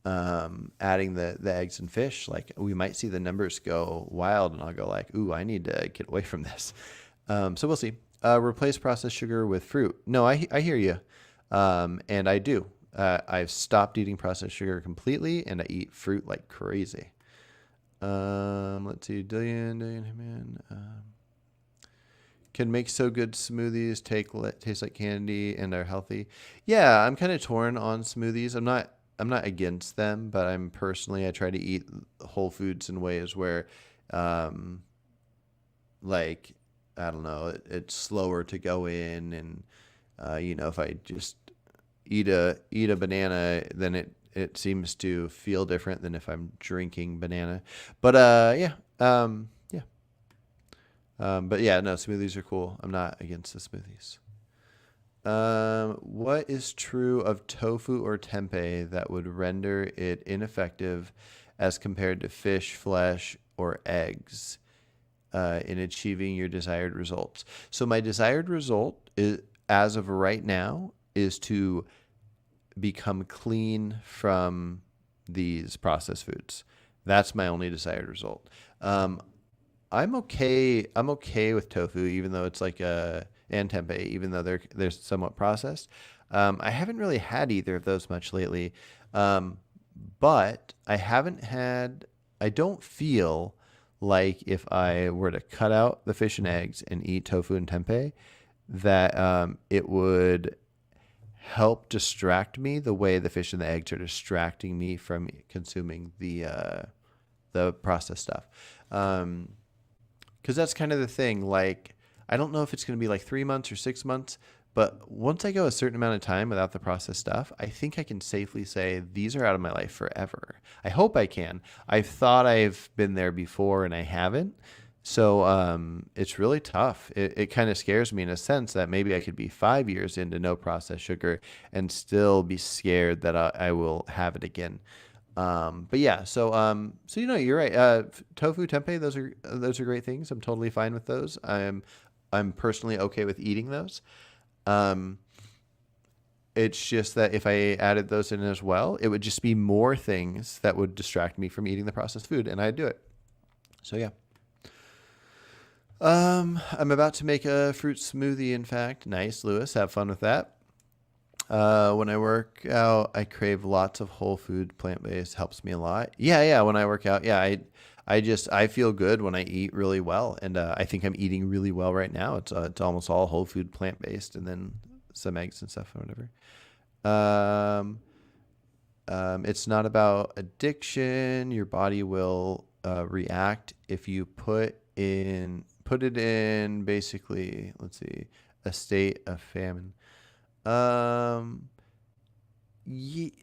Adding the eggs and fish, like we might see the numbers go wild and I'll go like, ooh, I need to get away from this. So we'll see. Replace processed sugar with fruit. No, I hear you. And I do. I've stopped eating processed sugar completely, and I eat fruit like crazy. Let's see, Dillian, can make so good smoothies, taste like candy, and are healthy. Yeah, I'm kind of torn on smoothies. I'm not against them, but I try to eat whole foods in ways where, like, I don't know, it's slower to go in, and if I just eat a banana, then it seems to feel different than if I'm drinking banana. But but yeah, no, smoothies are cool. I'm not against the smoothies. What is true of tofu or tempeh that would render it ineffective as compared to fish, flesh, or eggs? in achieving your desired results. So my desired result is, as of right now, is to become clean from these processed foods. That's my only desired result. I'm okay. I'm okay with tofu, even though it's like and tempeh, even though they're somewhat processed. I haven't really had either of those much lately, um, but I haven't had. I don't feel like if I were to cut out the fish and eggs and eat tofu and tempeh, that it would help distract me the way the fish and the eggs are distracting me from consuming the processed stuff. Because that's kind of the thing. Like, I don't know if it's going to be like 3 months or 6 months, but once I go a certain amount of time without the processed stuff, I think I can safely say these are out of my life forever. I hope I can. I've thought I've been there before and I haven't. So it's really tough. It kind of scares me in a sense that maybe I could be 5 years into no processed sugar and still be scared that I will have it again. But yeah, so you're right. Tofu, tempeh, those are great things. I'm totally fine with those. I'm personally okay with eating those. Um, it's just that if I added those in as well, it would just be more things that would distract me from eating the processed food, and I'd do it. So yeah. I'm about to make a fruit smoothie. In fact, nice, Lewis. Have fun with that. When I work out, I crave lots of whole food, plant-based. Helps me a lot. Yeah, yeah. When I work out, yeah, I feel good when I eat really well, and I think I'm eating really well right now. It's almost all whole food, plant-based, and then some eggs and stuff or whatever. Um, it's not about addiction. Your body will react if you put it in basically. Let's see, a state of famine. Um, Ye-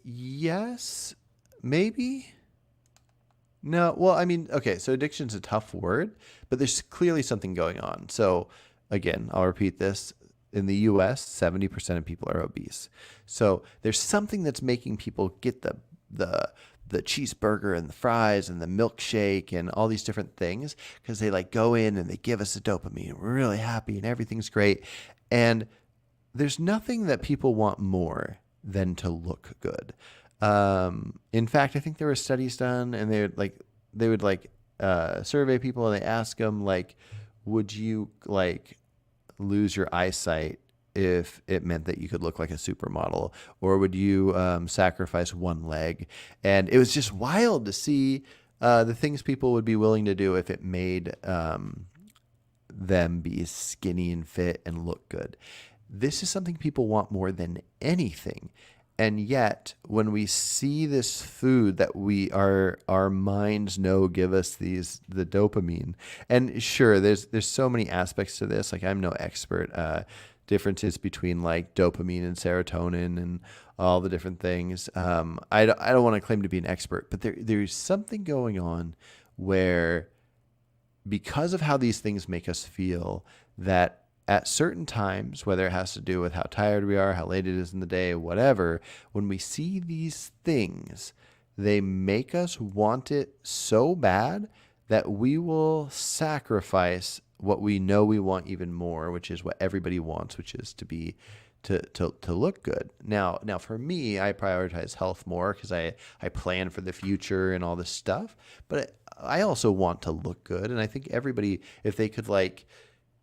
yes, maybe. No, well, I mean, okay, so addiction's a tough word, but there's clearly something going on. So, again, I'll repeat this. In the US, 70% of people are obese. So, there's something that's making people get the the cheeseburger and the fries and the milkshake and all these different things because they like go in and they give us the dopamine. We're really happy and everything's great. And there's nothing that people want more than to look good. In fact, I think there were studies done, and they would survey people, and they ask them like, would you like lose your eyesight if it meant that you could look like a supermodel, or would you sacrifice one leg? And it was just wild to see the things people would be willing to do if it made them be skinny and fit and look good. This is something people want more than anything. And yet, when we see this food that our minds know give us the dopamine, and sure, there's so many aspects to this. Like, I'm no expert. Differences between like dopamine and serotonin and all the different things. I don't want to claim to be an expert, but there's something going on where, because of how these things make us feel, that at certain times, whether it has to do with how tired we are, how late it is in the day, whatever, when we see these things, they make us want it so bad that we will sacrifice what we know we want even more, which is what everybody wants, which is to look good. Now for me, I prioritize health more because I plan for the future and all this stuff, but I also want to look good. And I think everybody, if they could like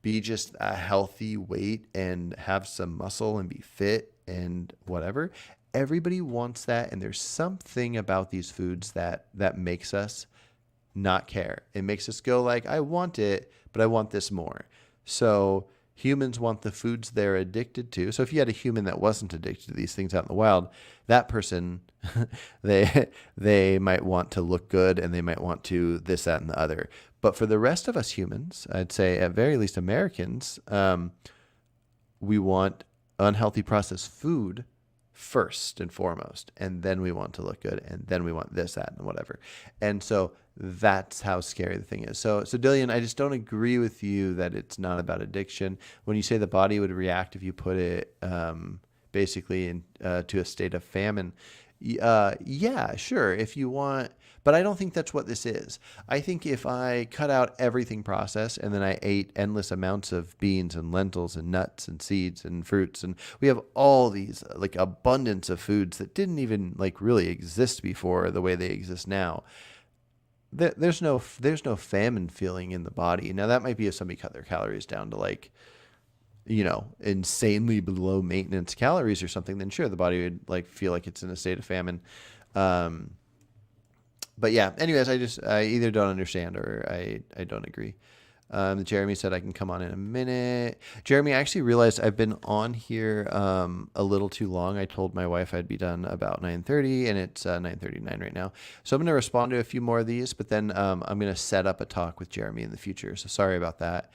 be just a healthy weight and have some muscle and be fit and whatever, everybody wants that. And there's something about these foods that makes us not care. It makes us go like, I want it, but I want this more. So humans want the foods they're addicted to. So if you had a human that wasn't addicted to these things out in the wild, that person, they might want to look good, and they might want to this, that, and the other. But for the rest of us humans, I'd say at very least Americans, we want unhealthy processed food first and foremost, and then we want to look good, and then we want this, that, and whatever. And so that's how scary the thing is. So Dillian, I just don't agree with you that it's not about addiction. When you say the body would react if you put it basically to a state of famine, Yeah, sure. If you want, but I don't think that's what this is. I think if I cut out everything processed and then I ate endless amounts of beans and lentils and nuts and seeds and fruits, and we have all these like abundance of foods that didn't even like really exist before the way they exist now. There's no famine feeling in the body. Now that might be if somebody cut their calories down to like insanely below maintenance calories or something, then sure, the body would like feel like it's in a state of famine. Um, but yeah, anyways, I either don't understand or I don't agree. Jeremy said I can come on in a minute. Jeremy, I actually realized I've been on here a little too long. I told my wife I'd be done about 9:30, and it's 9:39 right now. So I'm going to respond to a few more of these, but then I'm going to set up a talk with Jeremy in the future. So sorry about that.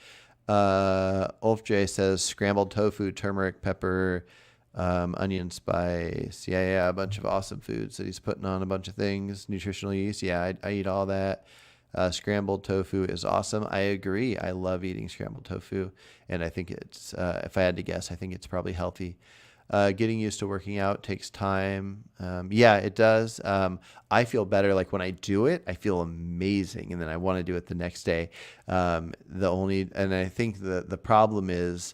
Ulf J says scrambled tofu, turmeric, pepper, onion spice. Yeah, a bunch of awesome foods that he's putting on a bunch of things. Nutritional yeast. Yeah, I eat all that. Scrambled tofu is awesome. I agree. I love eating scrambled tofu, and I think it's, if I had to guess, I think it's probably healthy. Getting used to working out takes time. Yeah, it does. I feel better when I do it. I feel amazing, and then I want to do it the next day. And I think the problem is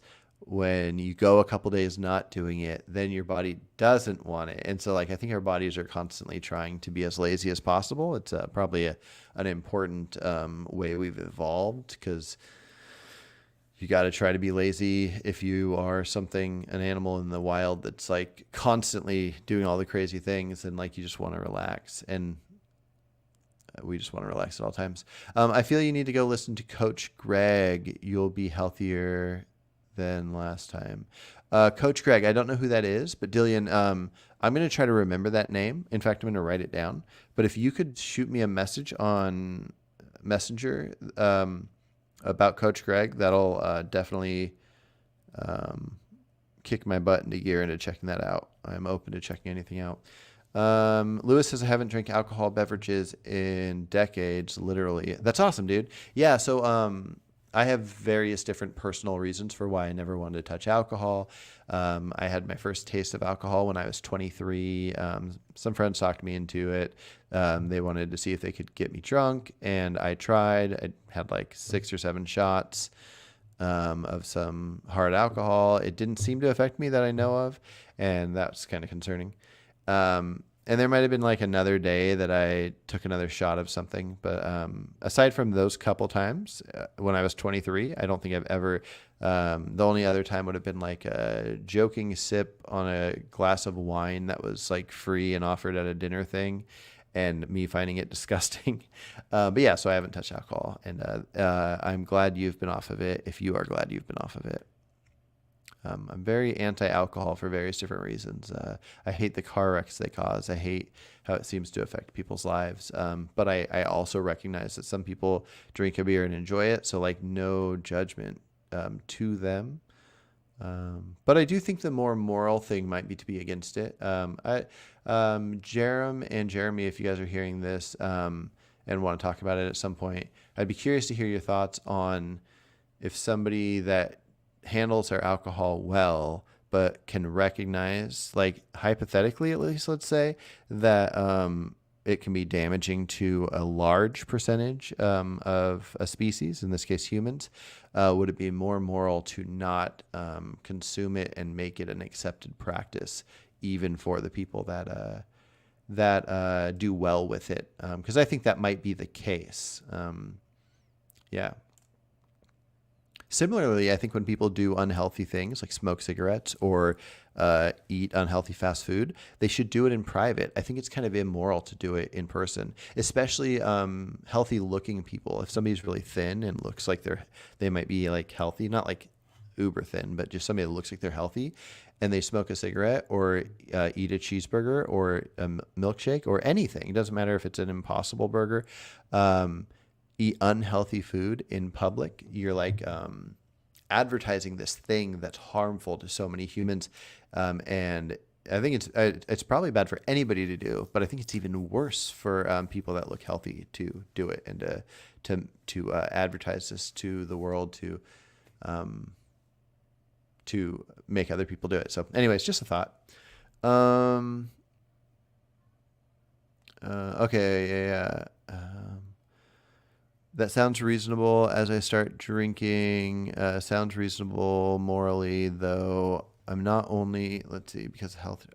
when you go a couple days not doing it, then your body doesn't want it. And so I think our bodies are constantly trying to be as lazy as possible. It's probably an important way we've evolved, because you got to try to be lazy if you are an animal in the wild that's constantly doing all the crazy things, and you just want to relax. And we just want to relax at all times. I feel you need to go listen to Coach Greg. You'll be healthier than last time. Coach Greg, I don't know who that is, but Dillian, I'm going to try to remember that name. In fact, I'm going to write it down. But if you could shoot me a message on Messenger about Coach Greg, that'll definitely kick my butt into gear into checking that out. I'm open to checking anything out. Lewis says, I haven't drank alcohol beverages in decades, literally. That's awesome, dude. Yeah, so I have various different personal reasons for why I never wanted to touch alcohol. I had my first taste of alcohol when I was 23. Some friends talked me into it. They wanted to see if they could get me drunk, and I tried. I had 6 or 7 shots of some hard alcohol. It didn't seem to affect me that I know of, and that's kind of concerning. And there might have been another day that I took another shot of something. But aside from those couple times when I was 23, I don't think I've ever, the only other time would have been a joking sip on a glass of wine that was free and offered at a dinner thing, and me finding it disgusting. But yeah, so I haven't touched alcohol, and I'm glad you've been off of it, if you are glad you've been off of it. I'm very anti-alcohol for various different reasons. I hate the car wrecks they cause. I hate how it seems to affect people's lives. But I also recognize that some people drink a beer and enjoy it, so no judgment to them. But I do think the more moral thing might be to be against it. Jerem and Jeremy, if you guys are hearing this and want to talk about it at some point, I'd be curious to hear your thoughts on if somebody that handles their alcohol well, but can recognize, hypothetically at least, let's say, that it can be damaging to a large percentage of a species, in this case humans, would it be more moral to not consume it and make it an accepted practice, even for the people that do well with it? Because I think that might be the case. Yeah. Similarly, I think when people do unhealthy things like smoke cigarettes or eat unhealthy fast food, they should do it in private. I think it's kind of immoral to do it in person, especially healthy looking people. If somebody's really thin and looks like they might be healthy, not uber thin, but just somebody that looks like they're healthy, and they smoke a cigarette or eat a cheeseburger or a milkshake or anything. It doesn't matter if it's an Impossible Burger. Eat unhealthy food in public, you're advertising this thing that's harmful to so many humans, and I think it's probably bad for anybody to do, but I think it's even worse for people that look healthy to do it, and to advertise this to the world, to make other people do it. So anyways, just a thought. Okay, yeah, yeah. That sounds reasonable as I start drinking. Sounds reasonable morally, though. I'm not only, let's see, because of health.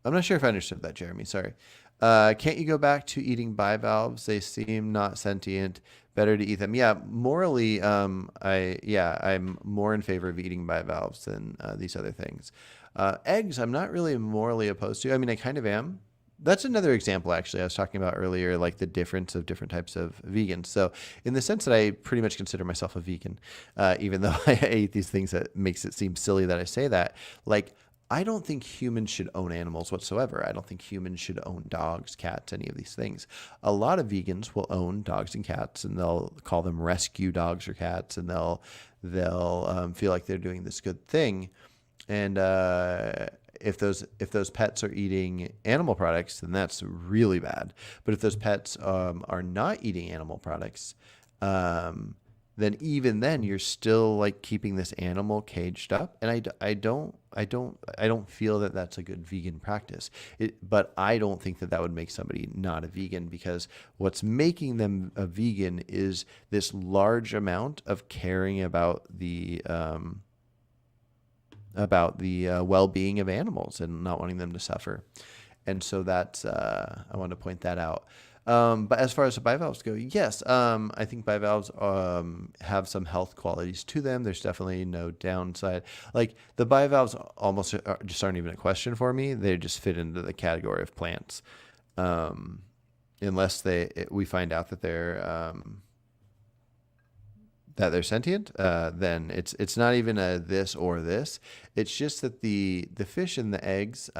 I'm not sure if I understood that, Jeremy. Sorry. Can't you go back to eating bivalves? They seem not sentient. Better to eat them. Yeah, morally, I'm more in favor of eating bivalves than these other things. Eggs, I'm not really morally opposed to. I mean, I kind of am. That's another example, actually. I was talking about earlier, like the difference of different types of vegans. So, in the sense that I pretty much consider myself a vegan, even though I eat these things, that makes it seem silly that I say that. Like, I don't think humans should own animals whatsoever. I don't think humans should own dogs, cats, any of these things. A lot of vegans will own dogs and cats, and they'll call them rescue dogs or cats, and they'll feel like they're doing this good thing. And if those pets are eating animal products, then that's really bad. But if those pets are not eating animal products, um, then even then you're still like keeping this animal caged up, and I don't feel that that's a good vegan practice. But I don't think that that would make somebody not a vegan, because what's making them a vegan is this large amount of caring about the well-being of animals and not wanting them to suffer. And so that's I want to point that out. But as far as the bivalves go, yes, I think bivalves have some health qualities to them. There's definitely no downside. Like the bivalves just aren't even a question for me. They just fit into the category of plants, unless we find out that they're sentient. Then it's not even a this or this. It's just that the fish and the eggs,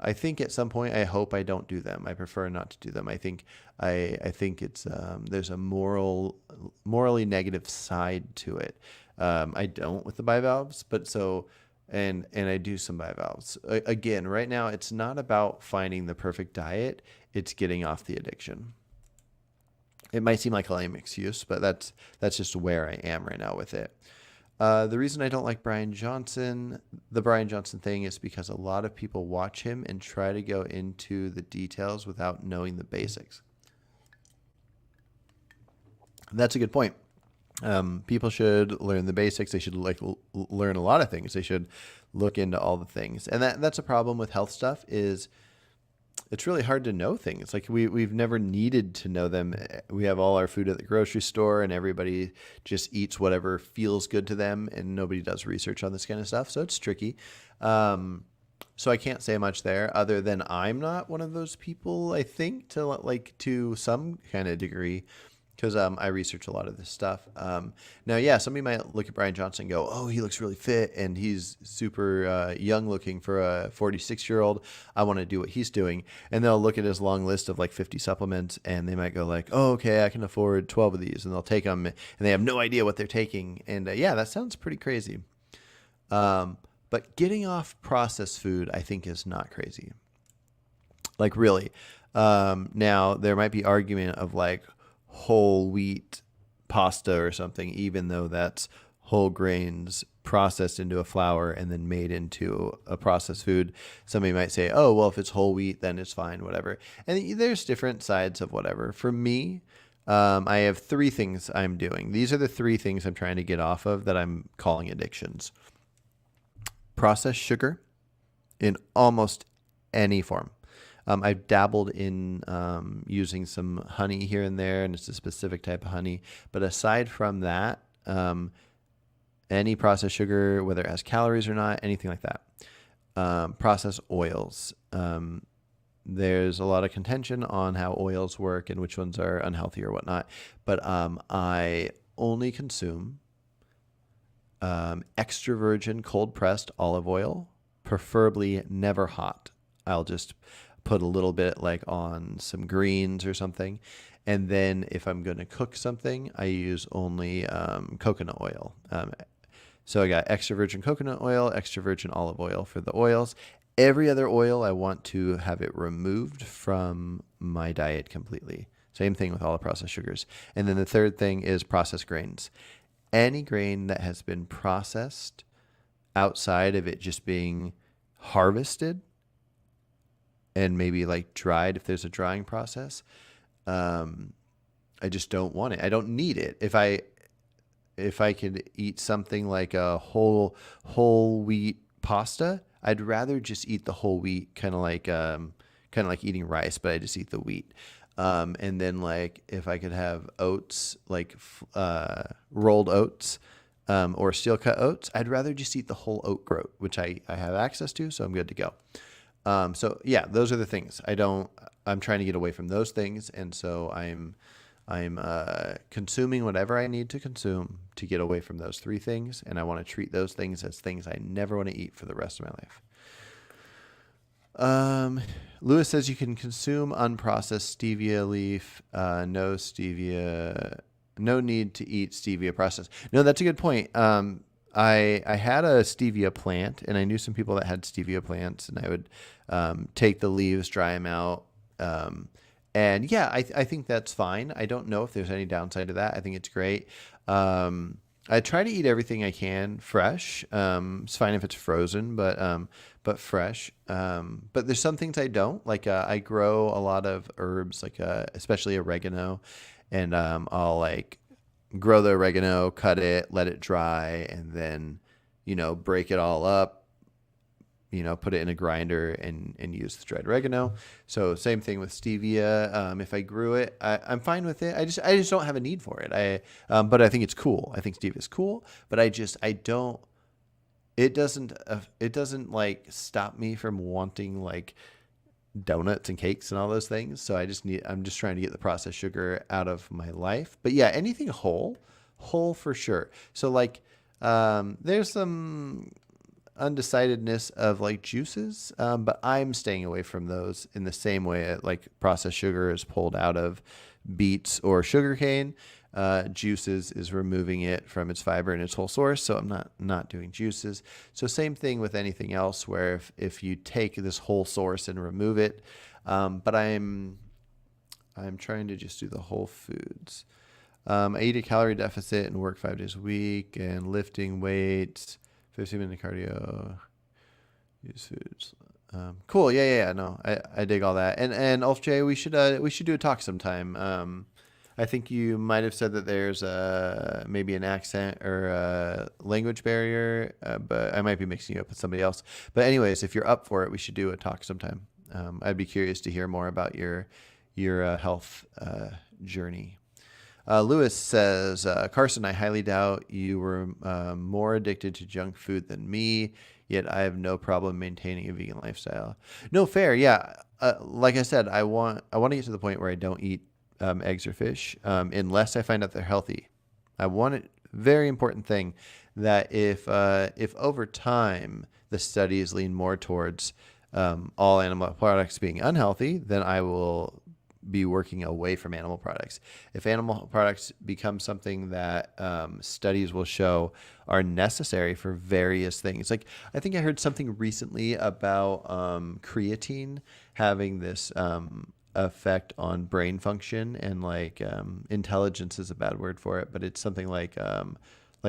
I think at some point, I hope I don't do them. I prefer not to do them. I think it's there's a morally negative side to it. I don't with the bivalves, but so and I do some bivalves. Again, right now it's not about finding the perfect diet. It's getting off the addiction. It might seem like a lame excuse, but that's just where I am right now with it. The reason I don't like the Brian Johnson thing, is because a lot of people watch him and try to go into the details without knowing the basics. That's a good point. People should learn the basics. They should learn a lot of things. They should look into all the things, and that's a problem with health stuff. Is it's really hard to know things. Like we've never needed to know them. We have all our food at the grocery store, and everybody just eats whatever feels good to them, and nobody does research on this kind of stuff. So it's tricky. So I can't say much there, other than I'm not one of those people, I think, to some kind of degree, because I research a lot of this stuff. Now, yeah, somebody might look at Brian Johnson and go, "Oh, he looks really fit, and he's super young looking for a 46-year-old. I want to do what he's doing." And they'll look at his long list of like 50 supplements, and they might go like, "Oh, okay, I can afford 12 of these," and they'll take them, and they have no idea what they're taking. And yeah, that sounds pretty crazy. But getting off processed food, I think, is not crazy. Like really. Now there might be argument of like whole wheat pasta or something, even though that's whole grains processed into a flour and then made into a processed food. Somebody might say, "Oh, well, if it's whole wheat, then it's fine, whatever." And there's different sides of whatever. For me, I have three things I'm doing. These are the three things I'm trying to get off of that I'm calling addictions. Processed sugar in almost any form. I've dabbled in using some honey here and there, and it's a specific type of honey. But aside from that, any processed sugar, whether it has calories or not, anything like that. Processed oils. There's a lot of contention on how oils work and which ones are unhealthy or whatnot. But I only consume extra virgin cold pressed olive oil, preferably never hot. I'll just put a little bit like on some greens or something. And then if I'm going to cook something, I use only coconut oil. So I got extra virgin coconut oil, extra virgin olive oil for the oils. Every other oil, I want to have it removed from my diet completely. Same thing with all the processed sugars. And then the third thing is processed grains. Any grain that has been processed outside of it just being harvested, and maybe like dried if there's a drying process. Um, I just don't want it. I don't need it. If I could eat something like a whole wheat pasta, I'd rather just eat the whole wheat, kind of like eating rice, but I just eat the wheat. And then like if I could have oats, like rolled oats, or steel cut oats, I'd rather just eat the whole oat groat, which I have access to, so I'm good to go. So yeah, those are the things. I'm trying to get away from those things, and so I'm consuming whatever I need to consume to get away from those three things, and I want to treat those things as things I never want to eat for the rest of my life. Lewis says you can consume unprocessed stevia leaf, no stevia, no need to eat stevia processed. No, that's a good point. I had a stevia plant, and I knew some people that had stevia plants, and I would take the leaves, dry them out. And yeah, I think that's fine. I don't know if there's any downside to that. I think it's great. I try to eat everything I can fresh. It's fine if it's frozen, but fresh. But there's some things I don't like. I grow a lot of herbs, like especially oregano, and I'll like grow the oregano, cut it, let it dry, and then break it all up. Put it in a grinder and use the dried oregano. So same thing with stevia. If I grew it, I'm fine with it. I just don't have a need for it. But I think it's cool. I think stevia is cool, but I don't. It doesn't like stop me from wanting like donuts and cakes and all those things. So I'm just trying to get the processed sugar out of my life. But yeah, anything whole for sure. So like, there's some undecidedness of like juices, but I'm staying away from those in the same way like processed sugar is pulled out of beets or sugarcane. Juices is removing it from its fiber and its whole source. So I'm not doing juices. So same thing with anything else where if you take this whole source and remove it, but I'm trying to just do the whole foods. I eat a calorie deficit and work 5 days a week and lifting weights, 15-minute cardio, use foods. Cool. Yeah. No, I dig all that. And Ulf J, we should do a talk sometime. I think you might have said that there's maybe an accent or a language barrier, but I might be mixing you up with somebody else. But anyways, if you're up for it, we should do a talk sometime. I'd be curious to hear more about your health journey. Lewis says, Carson, I highly doubt you were more addicted to junk food than me, yet I have no problem maintaining a vegan lifestyle. No, fair. Yeah. Like I said, I want to get to the point where I don't eat eggs or fish unless I find out they're healthy. I want it. Very important thing that if over time the studies lean more towards all animal products being unhealthy, then I will be working away from animal products. If animal products become something that studies will show are necessary for various things, like I think I heard something recently about creatine having this effect on brain function, and like intelligence is a bad word for it, but it's something like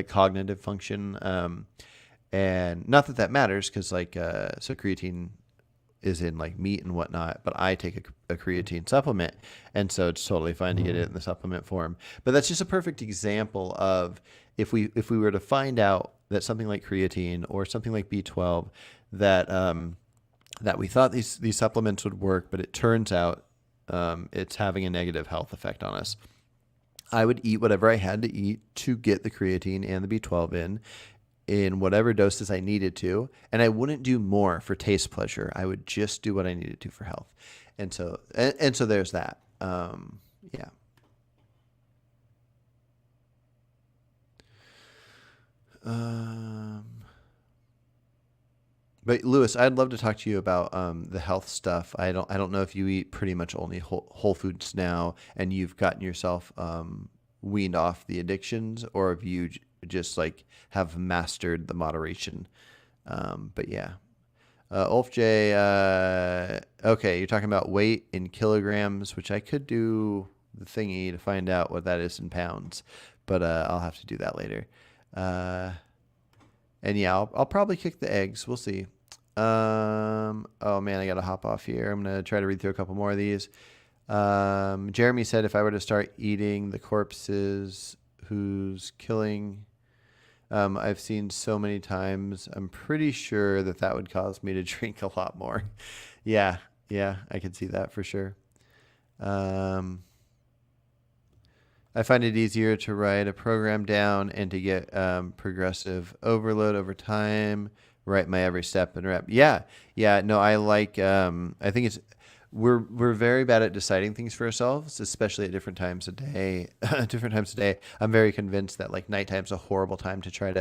cognitive function, and not that matters because so creatine is in like meat and whatnot, but I take a creatine supplement, and so it's totally fine to get it in the supplement form. But that's just a perfect example of if we were to find out that something like creatine or something like B12 that we thought these supplements would work, but it turns out it's having a negative health effect on us, I would eat whatever I had to eat to get the creatine and the B12 in whatever doses I needed to, and I wouldn't do more for taste pleasure. I would just do what I needed to for health. And so there's that. Yeah. But Lewis, I'd love to talk to you about the health stuff. I don't know if you eat pretty much only whole foods now, and you've gotten yourself weaned off the addictions, or if you just like have mastered the moderation. But yeah, Ulf J. Okay, you're talking about weight in kilograms, which I could do the thingy to find out what that is in pounds, but I'll have to do that later. And yeah, I'll probably kick the eggs. We'll see. Oh man, I gotta hop off here. I'm gonna try to read through a couple more of these. Jeremy said if I were to start eating the corpses who's killing, I've seen so many times, I'm pretty sure that that would cause me to drink a lot more. Yeah, yeah, I could see that for sure. Um, I find it easier to write a program down and to get progressive overload over time. Write my every step and rep. Yeah, yeah. No, I like. I think it's we're very bad at deciding things for ourselves, especially at different times of day. Different times of day. I'm very convinced that like nighttime's a horrible time to try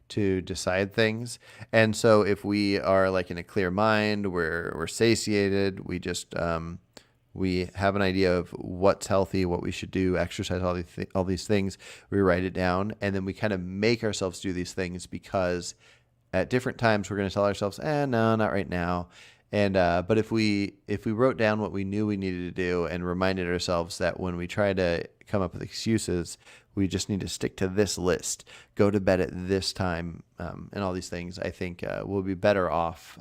to decide things. And so if we are like in a clear mind, we're satiated. We have an idea of what's healthy, what we should do, exercise, all these things. We write it down, and then we kind of make ourselves do these things because at different times we're going to tell ourselves, no, not right now. And but if we wrote down what we knew we needed to do and reminded ourselves that when we try to come up with excuses, we just need to stick to this list, go to bed at this time, and all these things, I think we'll be better off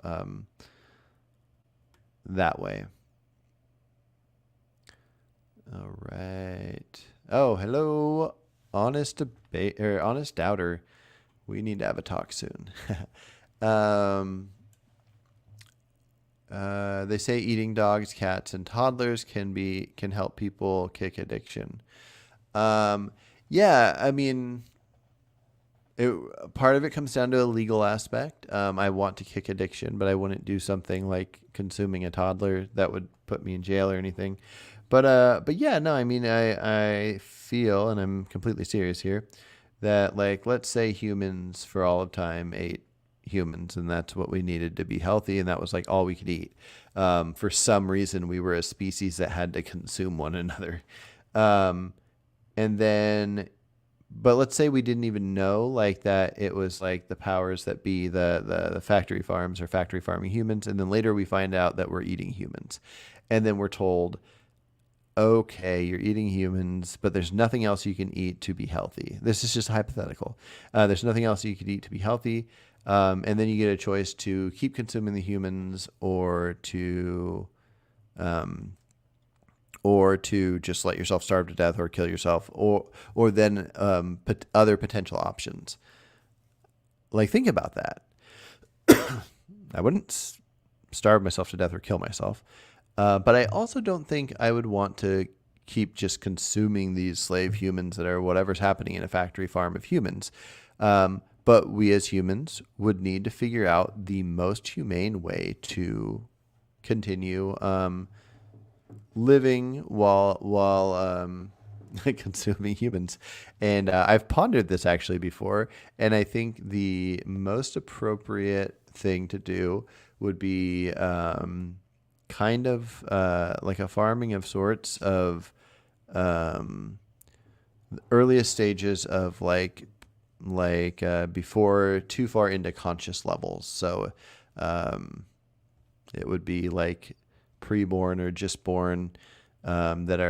that way. All right. Oh, hello, honest debate or honest doubter. We need to have a talk soon. um, they say eating dogs, cats, and toddlers can help people kick addiction. Um, yeah, I mean, part of it comes down to a legal aspect. I want to kick addiction, but I wouldn't do something like consuming a toddler that would put me in jail or anything. But yeah, no, I mean, I feel, and I'm completely serious here, that like, let's say humans for all of time ate humans, and that's what we needed to be healthy, and that was like all we could eat. For some reason, we were a species that had to consume one another. Um, and then but let's say we didn't even know like that it was like the powers that be, the factory farms or factory farming humans, and then later we find out that we're eating humans, and then we're told, okay, you're eating humans, but there's nothing else you can eat to be healthy. This is just hypothetical. There's nothing else you could eat to be healthy, and then you get a choice to keep consuming the humans um, or to just let yourself starve to death or kill yourself, or then other potential options. Like, think about that. I wouldn't starve myself to death or kill myself, but I also don't think I would want to keep just consuming these slave humans that are whatever's happening in a factory farm of humans. But we as humans would need to figure out the most humane way to continue living while consuming humans. And I've pondered this actually before, and I think the most appropriate thing to do would be kind of like a farming of sorts of um, the earliest stages of before too far into conscious levels. So um, it would be like preborn or just born that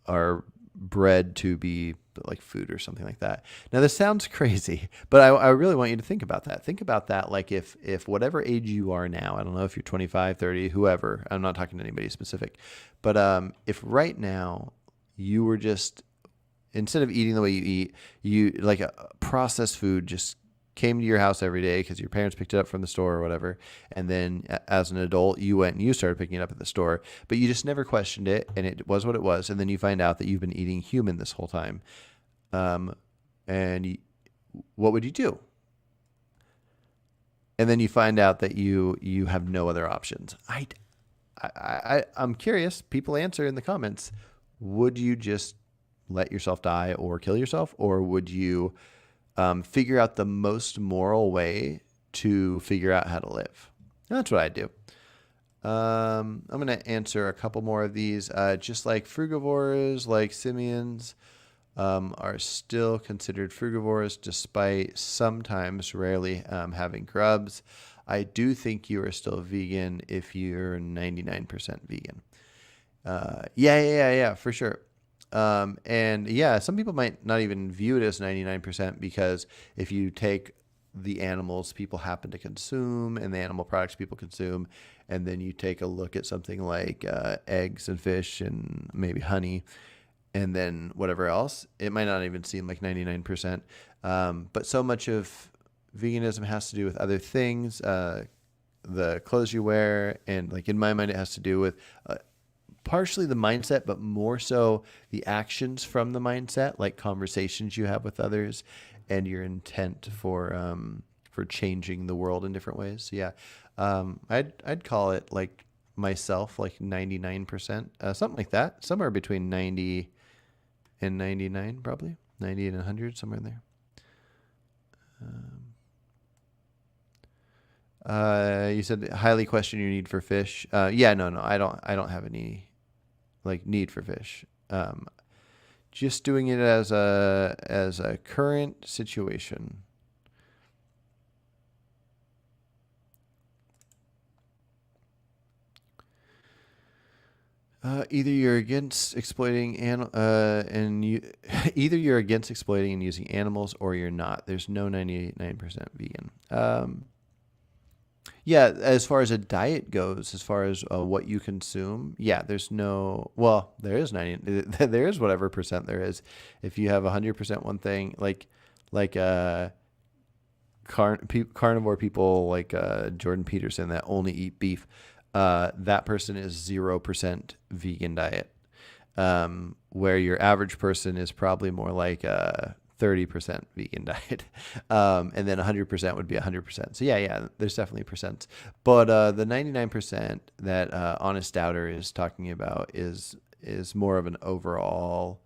are bred to be like food or something like that. Now this sounds crazy, but I really want you to think about that. Think about that. Like if whatever age you are now, I don't know if you're 25, 30, whoever, I'm not talking to anybody specific, but if right now you were just, instead of eating the way you eat, you like a processed food just came to your house every day because your parents picked it up from the store or whatever, and then as an adult you went and you started picking it up at the store, but you just never questioned it and it was what it was, and then you find out that you've been eating human this whole time, and what would you do? And then you find out that you have no other options. I'm curious, people answer in the comments. Would you just let yourself die or kill yourself, or would you figure out the most moral way to figure out how to live? That's what I do. I'm going to answer a couple more of these. Just like frugivores, like simians, are still considered frugivores despite sometimes rarely having grubs. I do think you are still vegan if you're 99% vegan. Yeah, for sure. And yeah, some people might not even view it as 99% because if you take the animals people happen to consume and the animal products people consume, and then you take a look at something like eggs and fish and maybe honey, and then whatever else, it might not even seem like 99%. But so much of veganism has to do with other things, the clothes you wear, and like in my mind, it has to do with partially the mindset, but more so the actions from the mindset, like conversations you have with others, and your intent for changing the world in different ways. So yeah, I'd call it like myself like 99%, something like that, somewhere between 90 and 99, probably 90 and 100, somewhere in there. You said highly question your need for fish. Yeah, no, I don't have any like need for fish. Just doing it as a current situation. Either you're against exploiting either you're against exploiting and using animals, or you're not. There's no 99% vegan. Yeah, as far as a diet goes, as far as what you consume, yeah, there's no. Well, there is 90. There is whatever percent there is. If you have 100% one thing, like carnivore people like Jordan Peterson that only eat beef, that person is 0% vegan diet. Where your average person is probably more like 30% vegan diet. And then 100% would be 100%. So yeah, there's definitely percents. But the 99% that Honest Doubter is talking about is more of an overall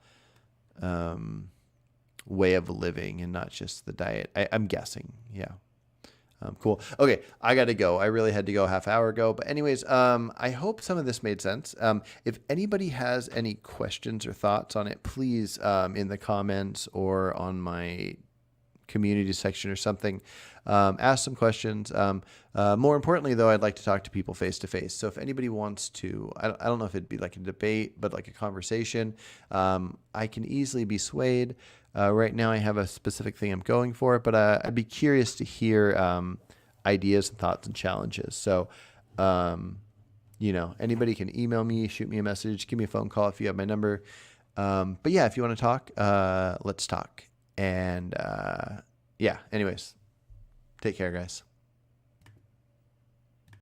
way of living and not just the diet. I'm guessing. Yeah. Cool. Okay, I got to go. I really had to go a half hour ago. But anyways, I hope some of this made sense. If anybody has any questions or thoughts on it, please in the comments or on my community section or something, ask some questions. More importantly, though, I'd like to talk to people face to face. So if anybody wants to, I don't know if it'd be like a debate, but like a conversation, I can easily be swayed. Right now I have a specific thing I'm going for, but I'd be curious to hear ideas and thoughts and challenges. So, anybody can email me, shoot me a message, give me a phone call if you have my number. But yeah, if you want to talk, let's talk. And anyways, take care, guys.